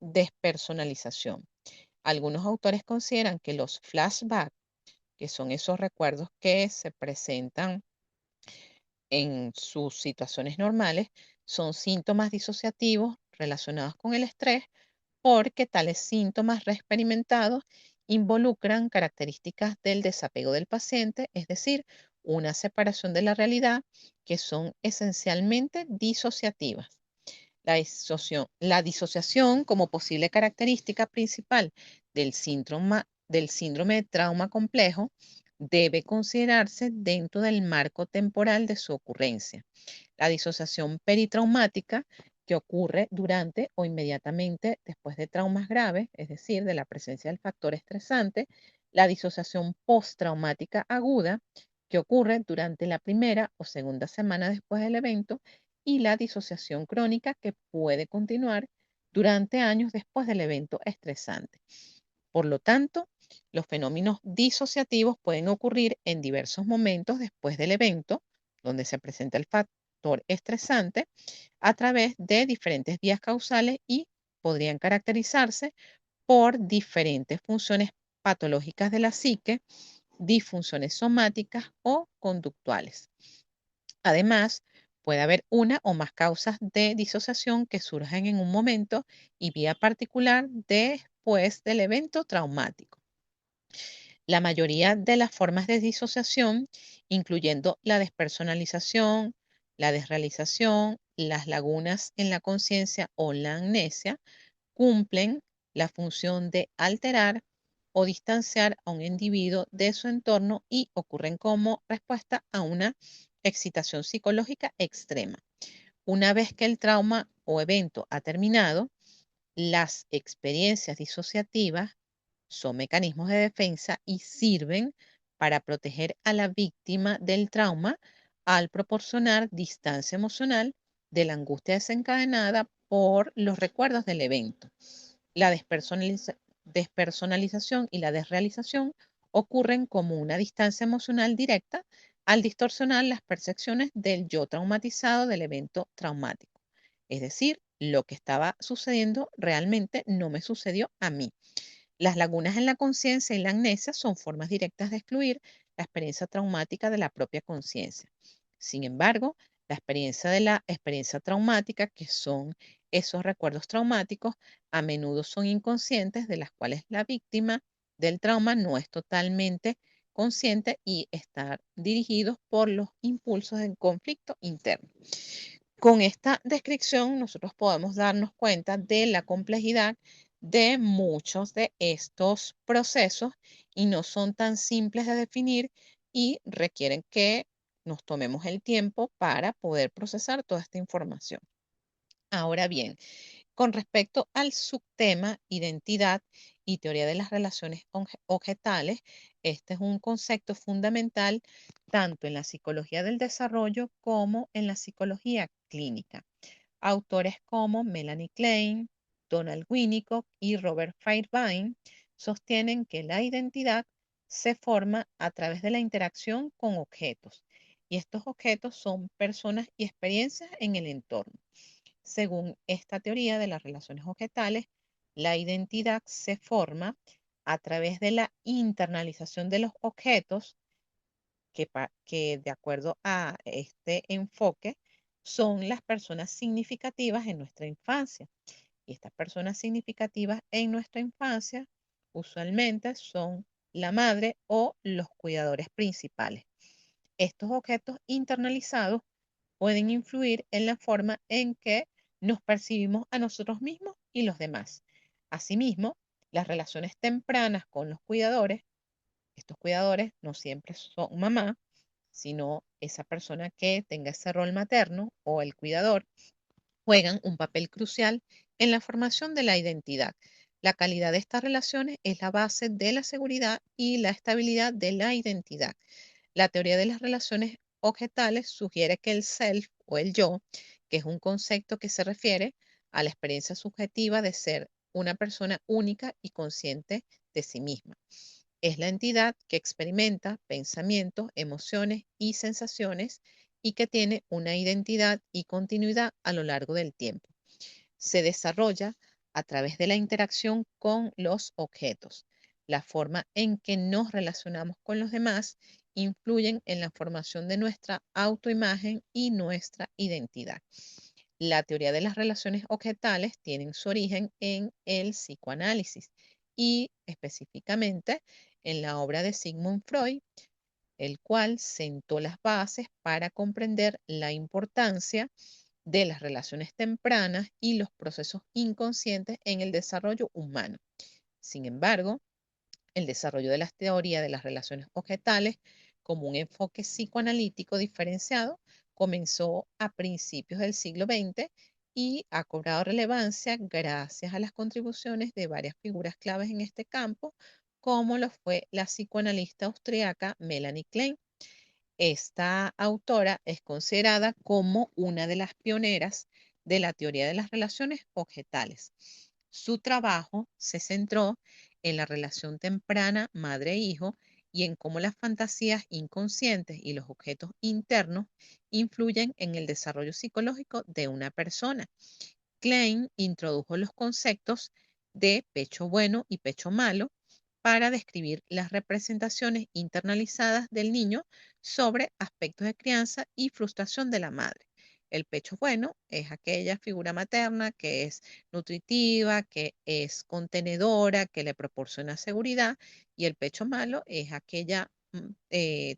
despersonalización. Algunos autores consideran que los flashbacks, que son esos recuerdos que se presentan en sus situaciones normales, son síntomas disociativos relacionados con el estrés porque tales síntomas reexperimentados involucran características del desapego del paciente, es decir, una separación de la realidad que son esencialmente disociativas. La disociación como posible característica principal del síndrome de trauma complejo debe considerarse dentro del marco temporal de su ocurrencia. La disociación peritraumática que ocurre durante o inmediatamente después de traumas graves, es decir, de la presencia del factor estresante, la disociación postraumática aguda que ocurre durante la primera o segunda semana después del evento y la disociación crónica que puede continuar durante años después del evento estresante. Por lo tanto, los fenómenos disociativos pueden ocurrir en diversos momentos después del evento, donde se presenta el factor estresante, a través de diferentes vías causales y podrían caracterizarse por diferentes funciones patológicas de la psique, disfunciones somáticas o conductuales. Además, puede haber una o más causas de disociación que surgen en un momento y vía particular después del evento traumático. La mayoría de las formas de disociación, incluyendo la despersonalización, la desrealización, las lagunas en la conciencia o la amnesia, cumplen la función de alterar o distanciar a un individuo de su entorno y ocurren como respuesta a una excitación psicológica extrema. Una vez que el trauma o evento ha terminado, las experiencias disociativas son mecanismos de defensa y sirven para proteger a la víctima del trauma al proporcionar distancia emocional de la angustia desencadenada por los recuerdos del evento. La despersonalización y la desrealización ocurren como una distancia emocional directa al distorsionar las percepciones del yo traumatizado del evento traumático. Es decir, lo que estaba sucediendo realmente no me sucedió a mí. Las lagunas en la conciencia y la amnesia son formas directas de excluir la experiencia traumática de la propia conciencia. Sin embargo, la experiencia traumática, que son esos recuerdos traumáticos, a menudo son inconscientes, de las cuales la víctima del trauma no es totalmente consciente y están dirigidos por los impulsos del conflicto interno. Con esta descripción, nosotros podemos darnos cuenta de la complejidad de muchos de estos procesos y no son tan simples de definir y requieren que nos tomemos el tiempo para poder procesar toda esta información. Ahora bien, con respecto al subtema identidad y teoría de las relaciones objetales, este es un concepto fundamental tanto en la psicología del desarrollo como en la psicología clínica. Autores como Melanie Klein, Donald Winnicott y Robert Fairbairn sostienen que la identidad se forma a través de la interacción con objetos, y estos objetos son personas y experiencias en el entorno. Según esta teoría de las relaciones objetales, la identidad se forma a través de la internalización de los objetos que de acuerdo a este enfoque son las personas significativas en nuestra infancia. Y estas personas significativas en nuestra infancia usualmente son la madre o los cuidadores principales. Estos objetos internalizados pueden influir en la forma en que nos percibimos a nosotros mismos y los demás. Asimismo, las relaciones tempranas con los cuidadores, estos cuidadores no siempre son mamá, sino esa persona que tenga ese rol materno o el cuidador, juegan un papel crucial en la formación de la identidad. La calidad de estas relaciones es la base de la seguridad y la estabilidad de la identidad. La teoría de las relaciones objetales sugiere que el self o el yo, que es un concepto que se refiere a la experiencia subjetiva de ser una persona única y consciente de sí misma. Es la entidad que experimenta pensamientos, emociones y sensaciones y que tiene una identidad y continuidad a lo largo del tiempo. Se desarrolla a través de la interacción con los objetos. La forma en que nos relacionamos con los demás influyen en la formación de nuestra autoimagen y nuestra identidad. La teoría de las relaciones objetales tiene su origen en el psicoanálisis y específicamente en la obra de Sigmund Freud, el cual sentó las bases para comprender la importancia de las relaciones tempranas y los procesos inconscientes en el desarrollo humano. Sin embargo, el desarrollo de las teorías de las relaciones objetales como un enfoque psicoanalítico diferenciado comenzó a principios del siglo XX y ha cobrado relevancia gracias a las contribuciones de varias figuras claves en este campo, como lo fue la psicoanalista austriaca Melanie Klein. Esta autora es considerada como una de las pioneras de la teoría de las relaciones objetales. Su trabajo se centró en la relación temprana madre-hijo y en cómo las fantasías inconscientes y los objetos internos influyen en el desarrollo psicológico de una persona. Klein introdujo los conceptos de pecho bueno y pecho malo para describir las representaciones internalizadas del niño sobre aspectos de crianza y frustración de la madre. El pecho bueno es aquella figura materna que es nutritiva, que es contenedora, que le proporciona seguridad, y el pecho malo es aquella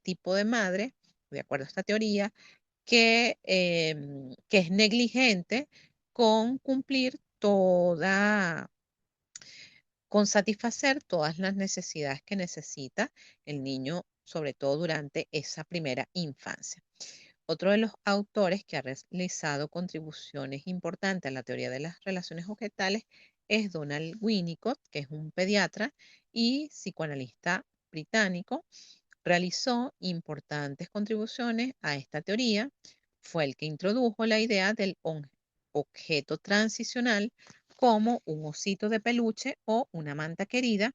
tipo de madre, de acuerdo a esta teoría, que es negligente con cumplir con satisfacer todas las necesidades que necesita el niño, sobre todo durante esa primera infancia. Otro de los autores que ha realizado contribuciones importantes a la teoría de las relaciones objetales es Donald Winnicott, que es un pediatra y psicoanalista británico. Realizó importantes contribuciones a esta teoría. Fue el que introdujo la idea del objeto transicional como un osito de peluche o una manta querida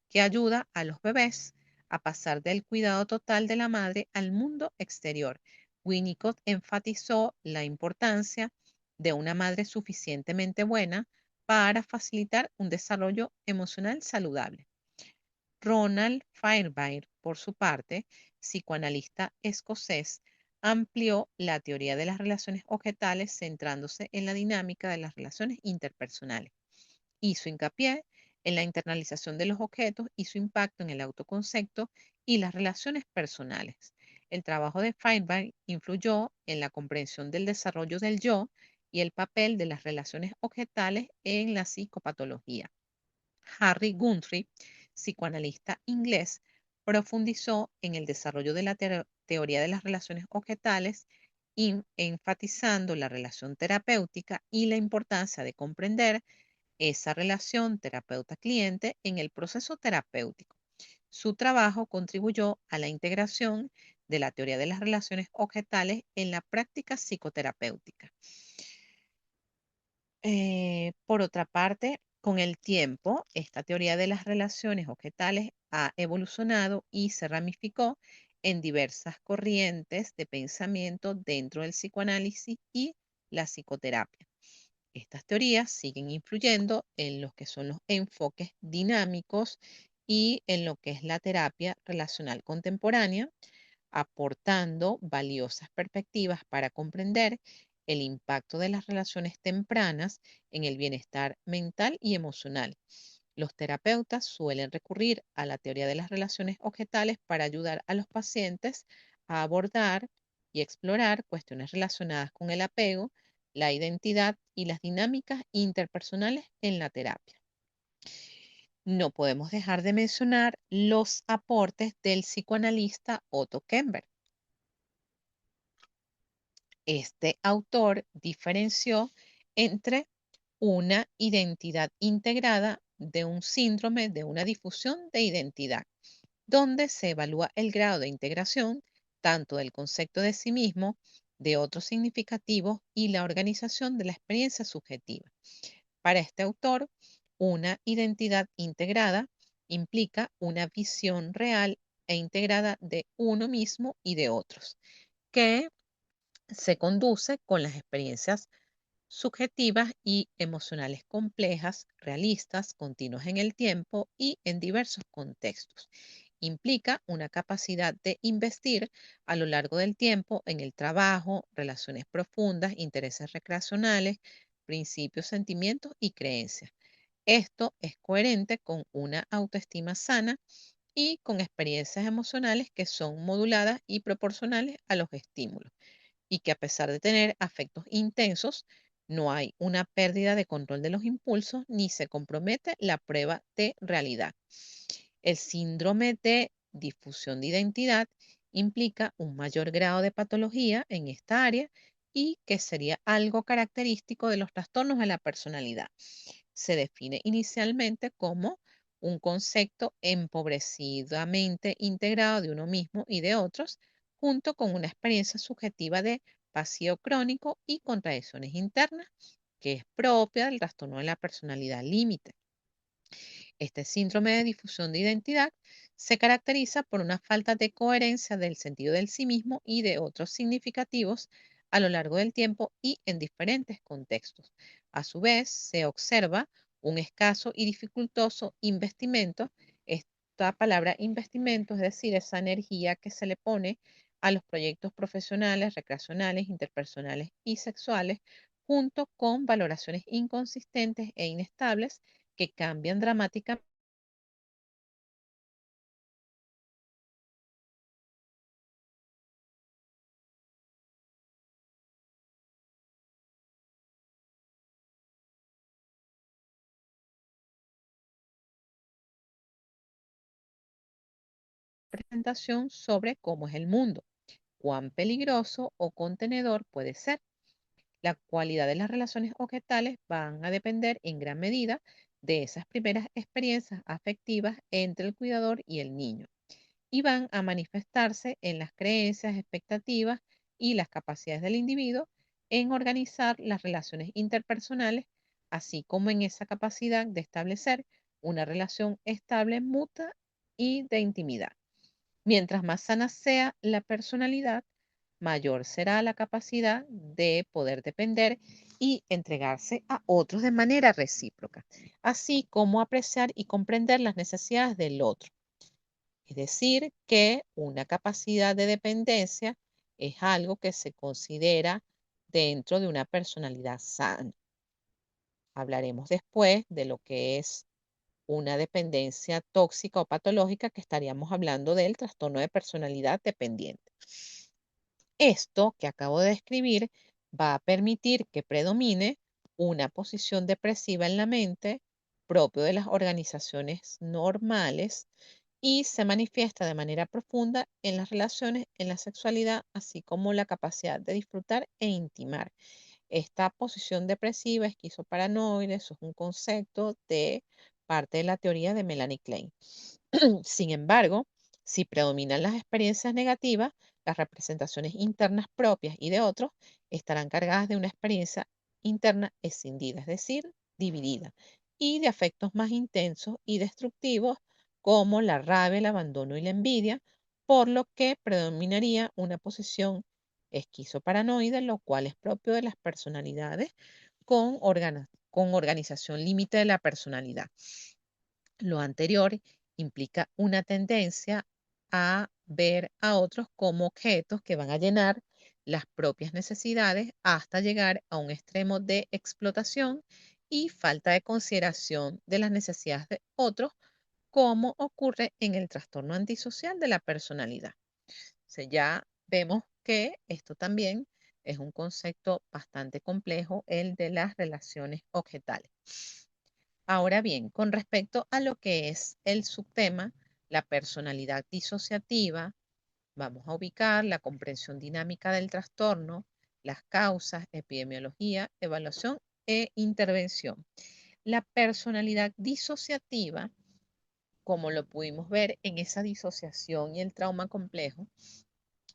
que ayuda a los bebés a pasar del cuidado total de la madre al mundo exterior. Winnicott enfatizó la importancia de una madre suficientemente buena para facilitar un desarrollo emocional saludable. Ronald Fairbairn, por su parte, psicoanalista escocés, amplió la teoría de las relaciones objetales centrándose en la dinámica de las relaciones interpersonales. Hizo hincapié en la internalización de los objetos y su impacto en el autoconcepto y las relaciones personales. El trabajo de Feinberg influyó en la comprensión del desarrollo del yo y el papel de las relaciones objetales en la psicopatología. Harry Guthrie, psicoanalista inglés, profundizó en el desarrollo de la teoría de las relaciones objetales, enfatizando la relación terapéutica y la importancia de comprender esa relación terapeuta-cliente en el proceso terapéutico. Su trabajo contribuyó a la integración de la teoría de las relaciones objetales en la práctica psicoterapéutica. Por otra parte, con el tiempo, esta teoría de las relaciones objetales ha evolucionado y se ramificó en diversas corrientes de pensamiento dentro del psicoanálisis y la psicoterapia. Estas teorías siguen influyendo en lo que son los enfoques dinámicos y en lo que es la terapia relacional contemporánea, aportando valiosas perspectivas para comprender el impacto de las relaciones tempranas en el bienestar mental y emocional. Los terapeutas suelen recurrir a la teoría de las relaciones objetales para ayudar a los pacientes a abordar y explorar cuestiones relacionadas con el apego, la identidad y las dinámicas interpersonales en la terapia. No podemos dejar de mencionar los aportes del psicoanalista Otto Kemper. Este autor diferenció entre una identidad integrada de un síndrome de una difusión de identidad, donde se evalúa el grado de integración tanto del concepto de sí mismo, de otros significativos y la organización de la experiencia subjetiva. Para este autor, una identidad integrada implica una visión real e integrada de uno mismo y de otros, que se conduce con las experiencias subjetivas y emocionales complejas, realistas, continuas en el tiempo y en diversos contextos. Implica una capacidad de investir a lo largo del tiempo en el trabajo, relaciones profundas, intereses recreacionales, principios, sentimientos y creencias. Esto es coherente con una autoestima sana y con experiencias emocionales que son moduladas y proporcionales a los estímulos, y que a pesar de tener afectos intensos, no hay una pérdida de control de los impulsos ni se compromete la prueba de realidad. El síndrome de difusión de identidad implica un mayor grado de patología en esta área y que sería algo característico de los trastornos de la personalidad. Se define inicialmente como un concepto empobrecidamente integrado de uno mismo y de otros, junto con una experiencia subjetiva de vacío crónico y contradicciones internas, que es propia del trastorno de la personalidad límite. Este síndrome de difusión de identidad se caracteriza por una falta de coherencia del sentido del sí mismo y de otros significativos a lo largo del tiempo y en diferentes contextos. A su vez, se observa un escaso y dificultoso investimento. Esta palabra investimento, es decir, esa energía que se le pone a los proyectos profesionales, recreacionales, interpersonales y sexuales, junto con valoraciones inconsistentes e inestables que cambian dramáticamente la presentación sobre cómo es el mundo, cuán peligroso o contenedor puede ser. La cualidad de las relaciones objetales van a depender en gran medida de esas primeras experiencias afectivas entre el cuidador y el niño, y van a manifestarse en las creencias, expectativas y las capacidades del individuo en organizar las relaciones interpersonales, así como en esa capacidad de establecer una relación estable, mutua y de intimidad. Mientras más sana sea la personalidad, mayor será la capacidad de poder depender y entregarse a otros de manera recíproca, así como apreciar y comprender las necesidades del otro. Es decir, que una capacidad de dependencia es algo que se considera dentro de una personalidad sana. Hablaremos después de lo que es una dependencia tóxica o patológica, que estaríamos hablando del trastorno de personalidad dependiente. Esto que acabo de describir va a permitir que predomine una posición depresiva en la mente, propio de las organizaciones normales, y se manifiesta de manera profunda en las relaciones, en la sexualidad, así como la capacidad de disfrutar e intimar. Esta posición depresiva, esquizoparanoide, eso es un concepto de parte de la teoría de Melanie Klein. Sin embargo, si predominan las experiencias negativas, las representaciones internas propias y de otros estarán cargadas de una experiencia interna escindida, es decir, dividida, y de afectos más intensos y destructivos como la rabia, el abandono y la envidia, por lo que predominaría una posición esquizoparanoide, lo cual es propio de las personalidades con organización límite de la personalidad. Lo anterior implica una tendencia a ver a otros como objetos que van a llenar las propias necesidades hasta llegar a un extremo de explotación y falta de consideración de las necesidades de otros, como ocurre en el trastorno antisocial de la personalidad. O sea, ya vemos que esto también es un concepto bastante complejo, el de las relaciones objetales. Ahora bien, con respecto a lo que es el subtema, la personalidad disociativa, vamos a ubicar la comprensión dinámica del trastorno, las causas, epidemiología, evaluación e intervención. La personalidad disociativa, como lo pudimos ver en esa disociación y el trauma complejo,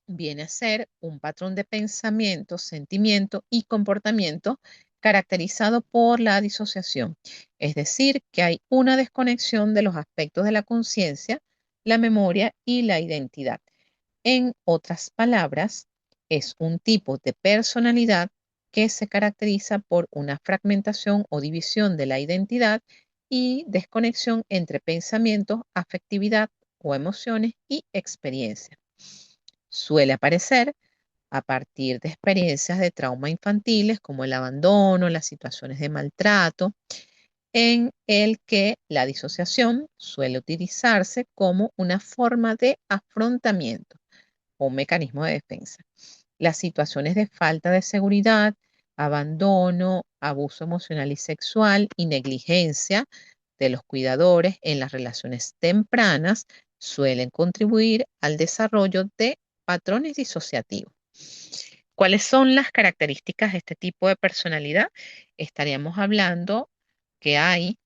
viene a ser un patrón de pensamiento, sentimiento y comportamiento caracterizado por la disociación. Es decir, que hay una desconexión de los aspectos de la conciencia, la memoria y la identidad. En otras palabras, es un tipo de personalidad que se caracteriza por una fragmentación o división de la identidad y desconexión entre pensamientos, afectividad o emociones y experiencias. Suele aparecer a partir de experiencias de trauma infantiles como el abandono, las situaciones de maltrato, en el que la disociación suele utilizarse como una forma de afrontamiento o un mecanismo de defensa. Las situaciones de falta de seguridad, abandono, abuso emocional y sexual y negligencia de los cuidadores en las relaciones tempranas suelen contribuir al desarrollo de patrones disociativos. ¿Cuáles son las características de este tipo de personalidad? Estaríamos hablando que hay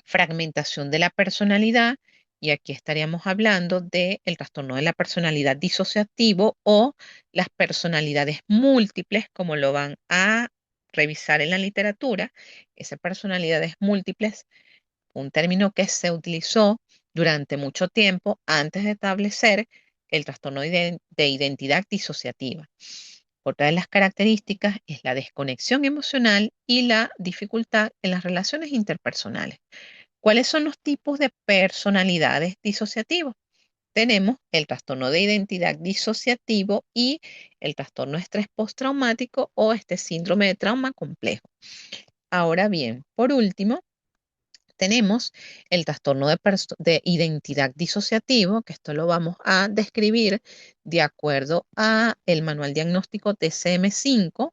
fragmentación de la personalidad y aquí estaríamos hablando del trastorno de la personalidad disociativo o las personalidades múltiples, como lo van a revisar en la literatura. Esas personalidades múltiples, un término que se utilizó durante mucho tiempo antes de establecer el trastorno de identidad disociativa. Otra de las características es la desconexión emocional y la dificultad en las relaciones interpersonales. ¿Cuáles son los tipos de personalidades disociativos? Tenemos el trastorno de identidad disociativo y el trastorno de estrés postraumático o este síndrome de trauma complejo. Ahora bien, por último, tenemos el trastorno de identidad disociativo, que esto lo vamos a describir de acuerdo a el manual diagnóstico DCM-5.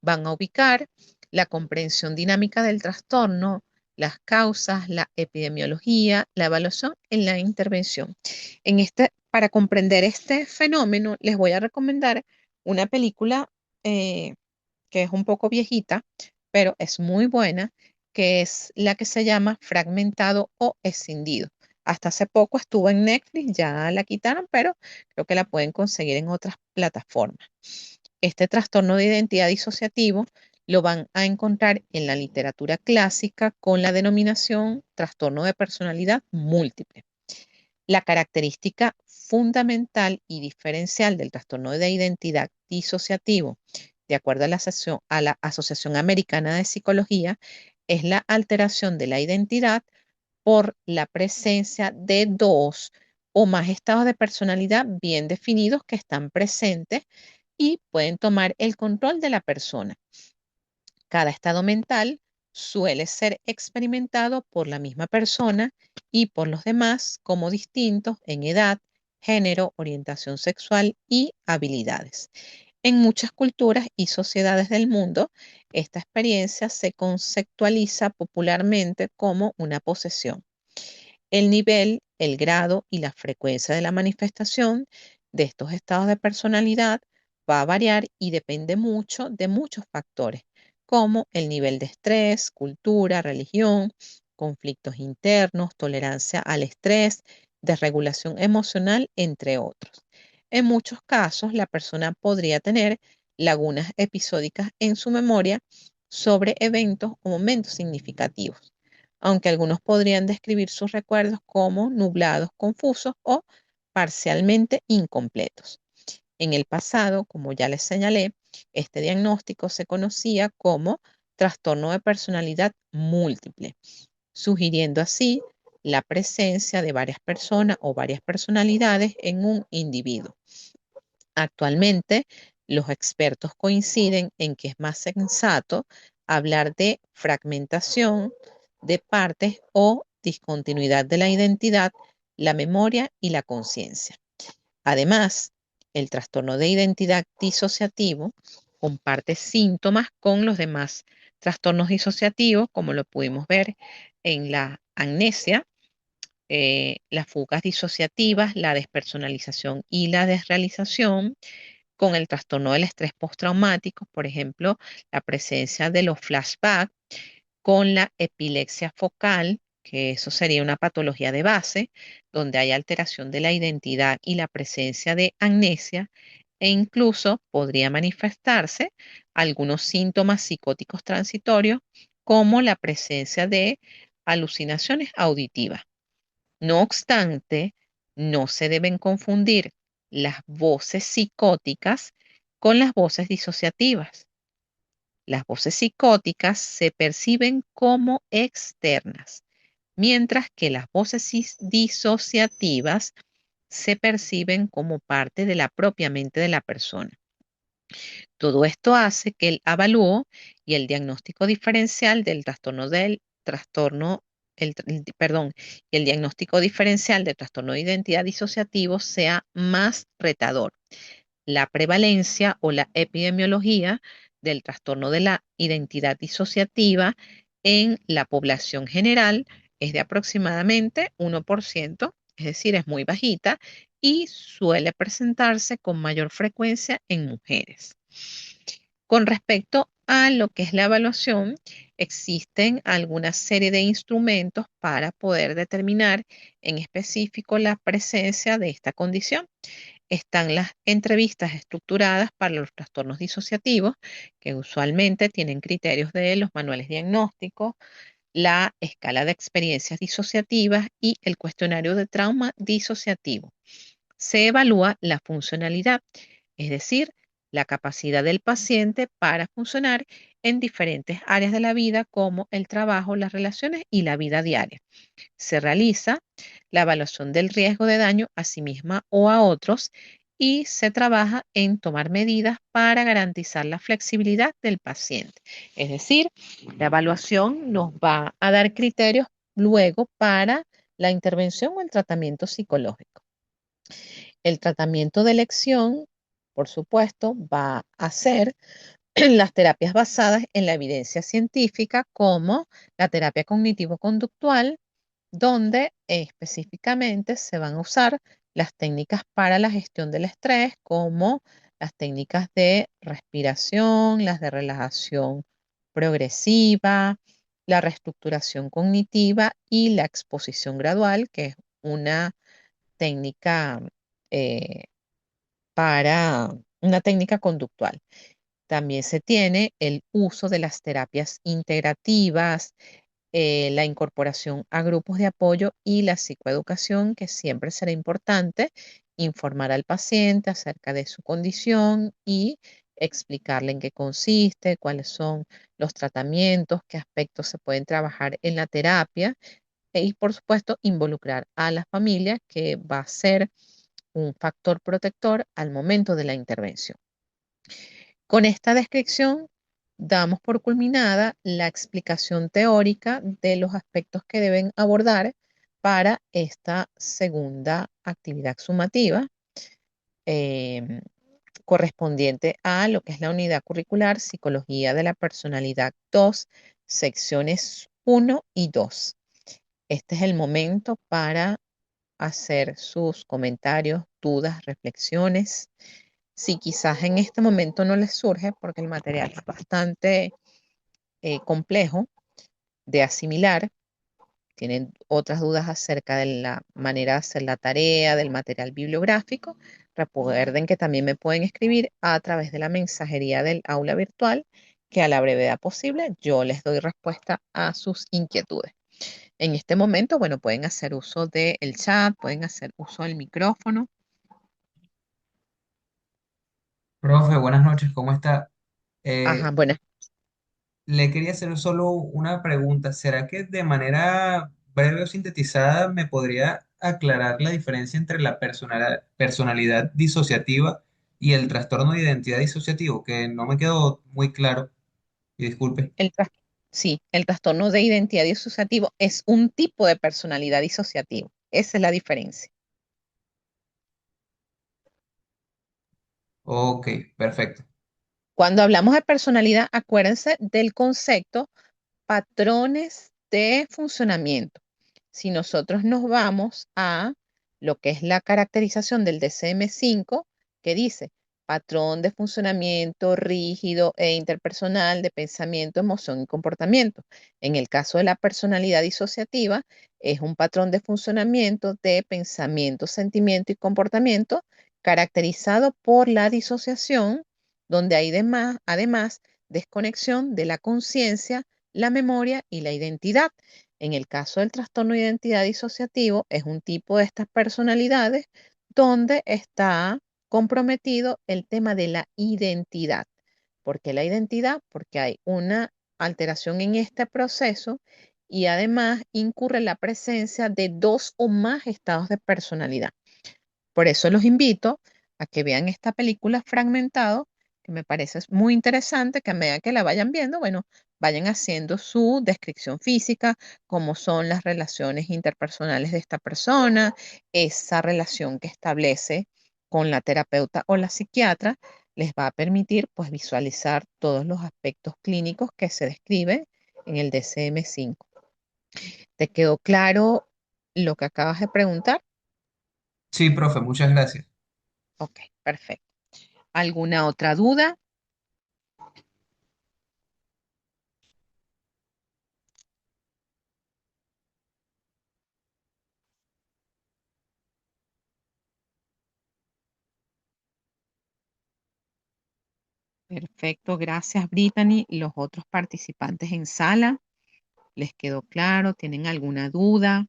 Van a ubicar la comprensión dinámica del trastorno, las causas, la epidemiología, la evaluación y la intervención. Para comprender este fenómeno, les voy a recomendar una película eh, que es un poco viejita, pero es muy buena, que es la que se llama Fragmentado o Escindido. Hasta hace poco estuvo en Netflix, ya la quitaron, pero creo que la pueden conseguir en otras plataformas. Este trastorno de identidad disociativo lo van a encontrar en la literatura clásica con la denominación trastorno de personalidad múltiple. La característica fundamental y diferencial del trastorno de identidad disociativo, de acuerdo a la Asociación Americana de Psicología, es la alteración de la identidad por la presencia de dos o más estados de personalidad bien definidos que están presentes y pueden tomar el control de la persona. Cada estado mental suele ser experimentado por la misma persona y por los demás como distintos en edad, género, orientación sexual y habilidades. En muchas culturas y sociedades del mundo, esta experiencia se conceptualiza popularmente como una posesión. El nivel, el grado y la frecuencia de la manifestación de estos estados de personalidad va a variar y depende mucho de muchos factores, como el nivel de estrés, cultura, religión, conflictos internos, tolerancia al estrés, desregulación emocional, entre otros. En muchos casos, la persona podría tener lagunas episódicas en su memoria sobre eventos o momentos significativos, aunque algunos podrían describir sus recuerdos como nublados, confusos o parcialmente incompletos. En el pasado, como ya les señalé, este diagnóstico se conocía como trastorno de personalidad múltiple, sugiriendo así la presencia de varias personas o varias personalidades en un individuo. Actualmente, los expertos coinciden en que es más sensato hablar de fragmentación de partes o discontinuidad de la identidad, la memoria y la conciencia. Además, el trastorno de identidad disociativo comparte síntomas con los demás trastornos disociativos, como lo pudimos ver en la amnesia, las fugas disociativas, la despersonalización y la desrealización, con el trastorno del estrés postraumático, por ejemplo, la presencia de los flashbacks, con la epilepsia focal, que eso sería una patología de base, donde hay alteración de la identidad y la presencia de amnesia, e incluso podría manifestarse algunos síntomas psicóticos transitorios, como la presencia de alucinaciones auditivas. No obstante, no se deben confundir las voces psicóticas con las voces disociativas. Las voces psicóticas se perciben como externas, mientras que las voces disociativas se perciben como parte de la propia mente de la persona. Todo esto hace que el avalúo y el diagnóstico diferencial del trastorno, perdón, y el diagnóstico diferencial del trastorno de identidad disociativo sea más retador. La prevalencia o la epidemiología del trastorno de la identidad disociativa en la población general es de aproximadamente 1%, es decir, es muy bajita y suele presentarse con mayor frecuencia en mujeres. Con respecto a lo que es la evaluación, existen alguna serie de instrumentos para poder determinar en específico la presencia de esta condición. Están las entrevistas estructuradas para los trastornos disociativos, que usualmente tienen criterios de los manuales diagnósticos, la escala de experiencias disociativas y el cuestionario de trauma disociativo. Se evalúa la funcionalidad, es decir, la capacidad del paciente para funcionar en diferentes áreas de la vida como el trabajo, las relaciones y la vida diaria. Se realiza la evaluación del riesgo de daño a sí misma o a otros y se trabaja en tomar medidas para garantizar la flexibilidad del paciente. Es decir, la evaluación nos va a dar criterios luego para la intervención o el tratamiento psicológico. El tratamiento de elección, por supuesto, va a ser las terapias basadas en la evidencia científica como la terapia cognitivo-conductual, donde específicamente se van a usar las técnicas para la gestión del estrés, como las técnicas de respiración, las de relajación progresiva, la reestructuración cognitiva y la exposición gradual, que es una técnica eh, para una técnica conductual. También se tiene el uso de las terapias integrativas, la incorporación a grupos de apoyo y la psicoeducación, que siempre será importante informar al paciente acerca de su condición y explicarle en qué consiste, cuáles son los tratamientos, qué aspectos se pueden trabajar en la terapia y, por supuesto, involucrar a la familia, que va a ser un factor protector al momento de la intervención. Con esta descripción damos por culminada la explicación teórica de los aspectos que deben abordar para esta segunda actividad sumativa, em, correspondiente a lo que es la unidad curricular Psicología de la Personalidad 2, secciones 1 y 2. Este es el momento para hacer sus comentarios, dudas, reflexiones. Si quizás en este momento no les surge, porque el material es bastante complejo de asimilar, tienen otras dudas acerca de la manera de hacer la tarea, del material bibliográfico, recuerden que también me pueden escribir a través de la mensajería del aula virtual, que a la brevedad posible yo les doy respuesta a sus inquietudes. En este momento, bueno, pueden hacer uso del chat, pueden hacer uso del micrófono. Profe, buenas noches, ¿cómo está? Ajá, Eh, bueno, Le quería hacer solo una pregunta. ¿Será que de manera breve o sintetizada me podría aclarar la diferencia entre la personalidad disociativa y el trastorno de identidad disociativo? Que no me quedó muy claro, y disculpe. el tras- sí, el trastorno de identidad disociativo es un tipo de personalidad disociativo. Esa es la diferencia. Ok, perfecto. Cuando hablamos de personalidad, acuérdense del concepto patrones de funcionamiento. Si nosotros nos vamos a lo que es la caracterización del DCM-5, que dice patrón de funcionamiento rígido e interpersonal de pensamiento, emoción y comportamiento. En el caso de la personalidad disociativa, es un patrón de funcionamiento de pensamiento, sentimiento y comportamiento caracterizado por la disociación, donde hay además desconexión de la conciencia, la memoria y la identidad. En el caso del trastorno de identidad disociativo, es un tipo de estas personalidades donde está comprometido el tema de la identidad. ¿Por qué la identidad? Porque hay una alteración en este proceso y además incurre la presencia de dos o más estados de personalidad. Por eso los invito a que vean esta película Fragmentado, que me parece muy interesante, que a medida que la vayan viendo, bueno, vayan haciendo su descripción física, cómo son las relaciones interpersonales de esta persona, esa relación que establece con la terapeuta o la psiquiatra, les va a permitir pues visualizar todos los aspectos clínicos que se describen en el DSM-5. ¿Te quedó claro lo que acabas de preguntar? Sí, profe, muchas gracias. Ok, perfecto. ¿Alguna otra duda? Perfecto, gracias Brittany. ¿Los otros participantes en sala les quedó claro? ¿Tienen alguna duda?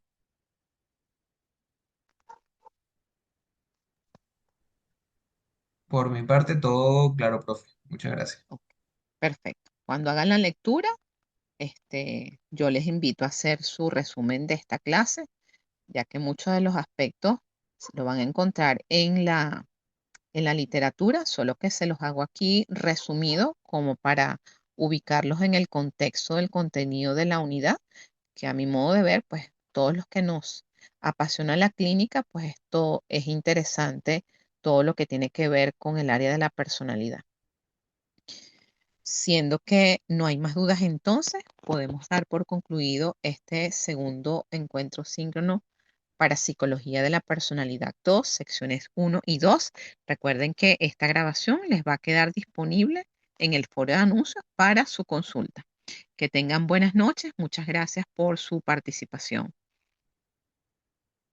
Por mi parte, todo claro, profe. Muchas gracias. Ok, perfecto. Cuando hagan la lectura, yo les invito a hacer su resumen de esta clase, ya que muchos de los aspectos lo van a encontrar en la literatura, solo que se los hago aquí resumido como para ubicarlos en el contexto del contenido de la unidad, que a mi modo de ver, pues todos los que nos apasiona la clínica, pues esto es interesante, todo lo que tiene que ver con el área de la personalidad. Siendo que no hay más dudas entonces, podemos dar por concluido este segundo encuentro síncrono para Psicología de la Personalidad 2, secciones 1 y 2. Recuerden que esta grabación les va a quedar disponible en el foro de anuncios para su consulta. Que tengan buenas noches. Muchas gracias por su participación.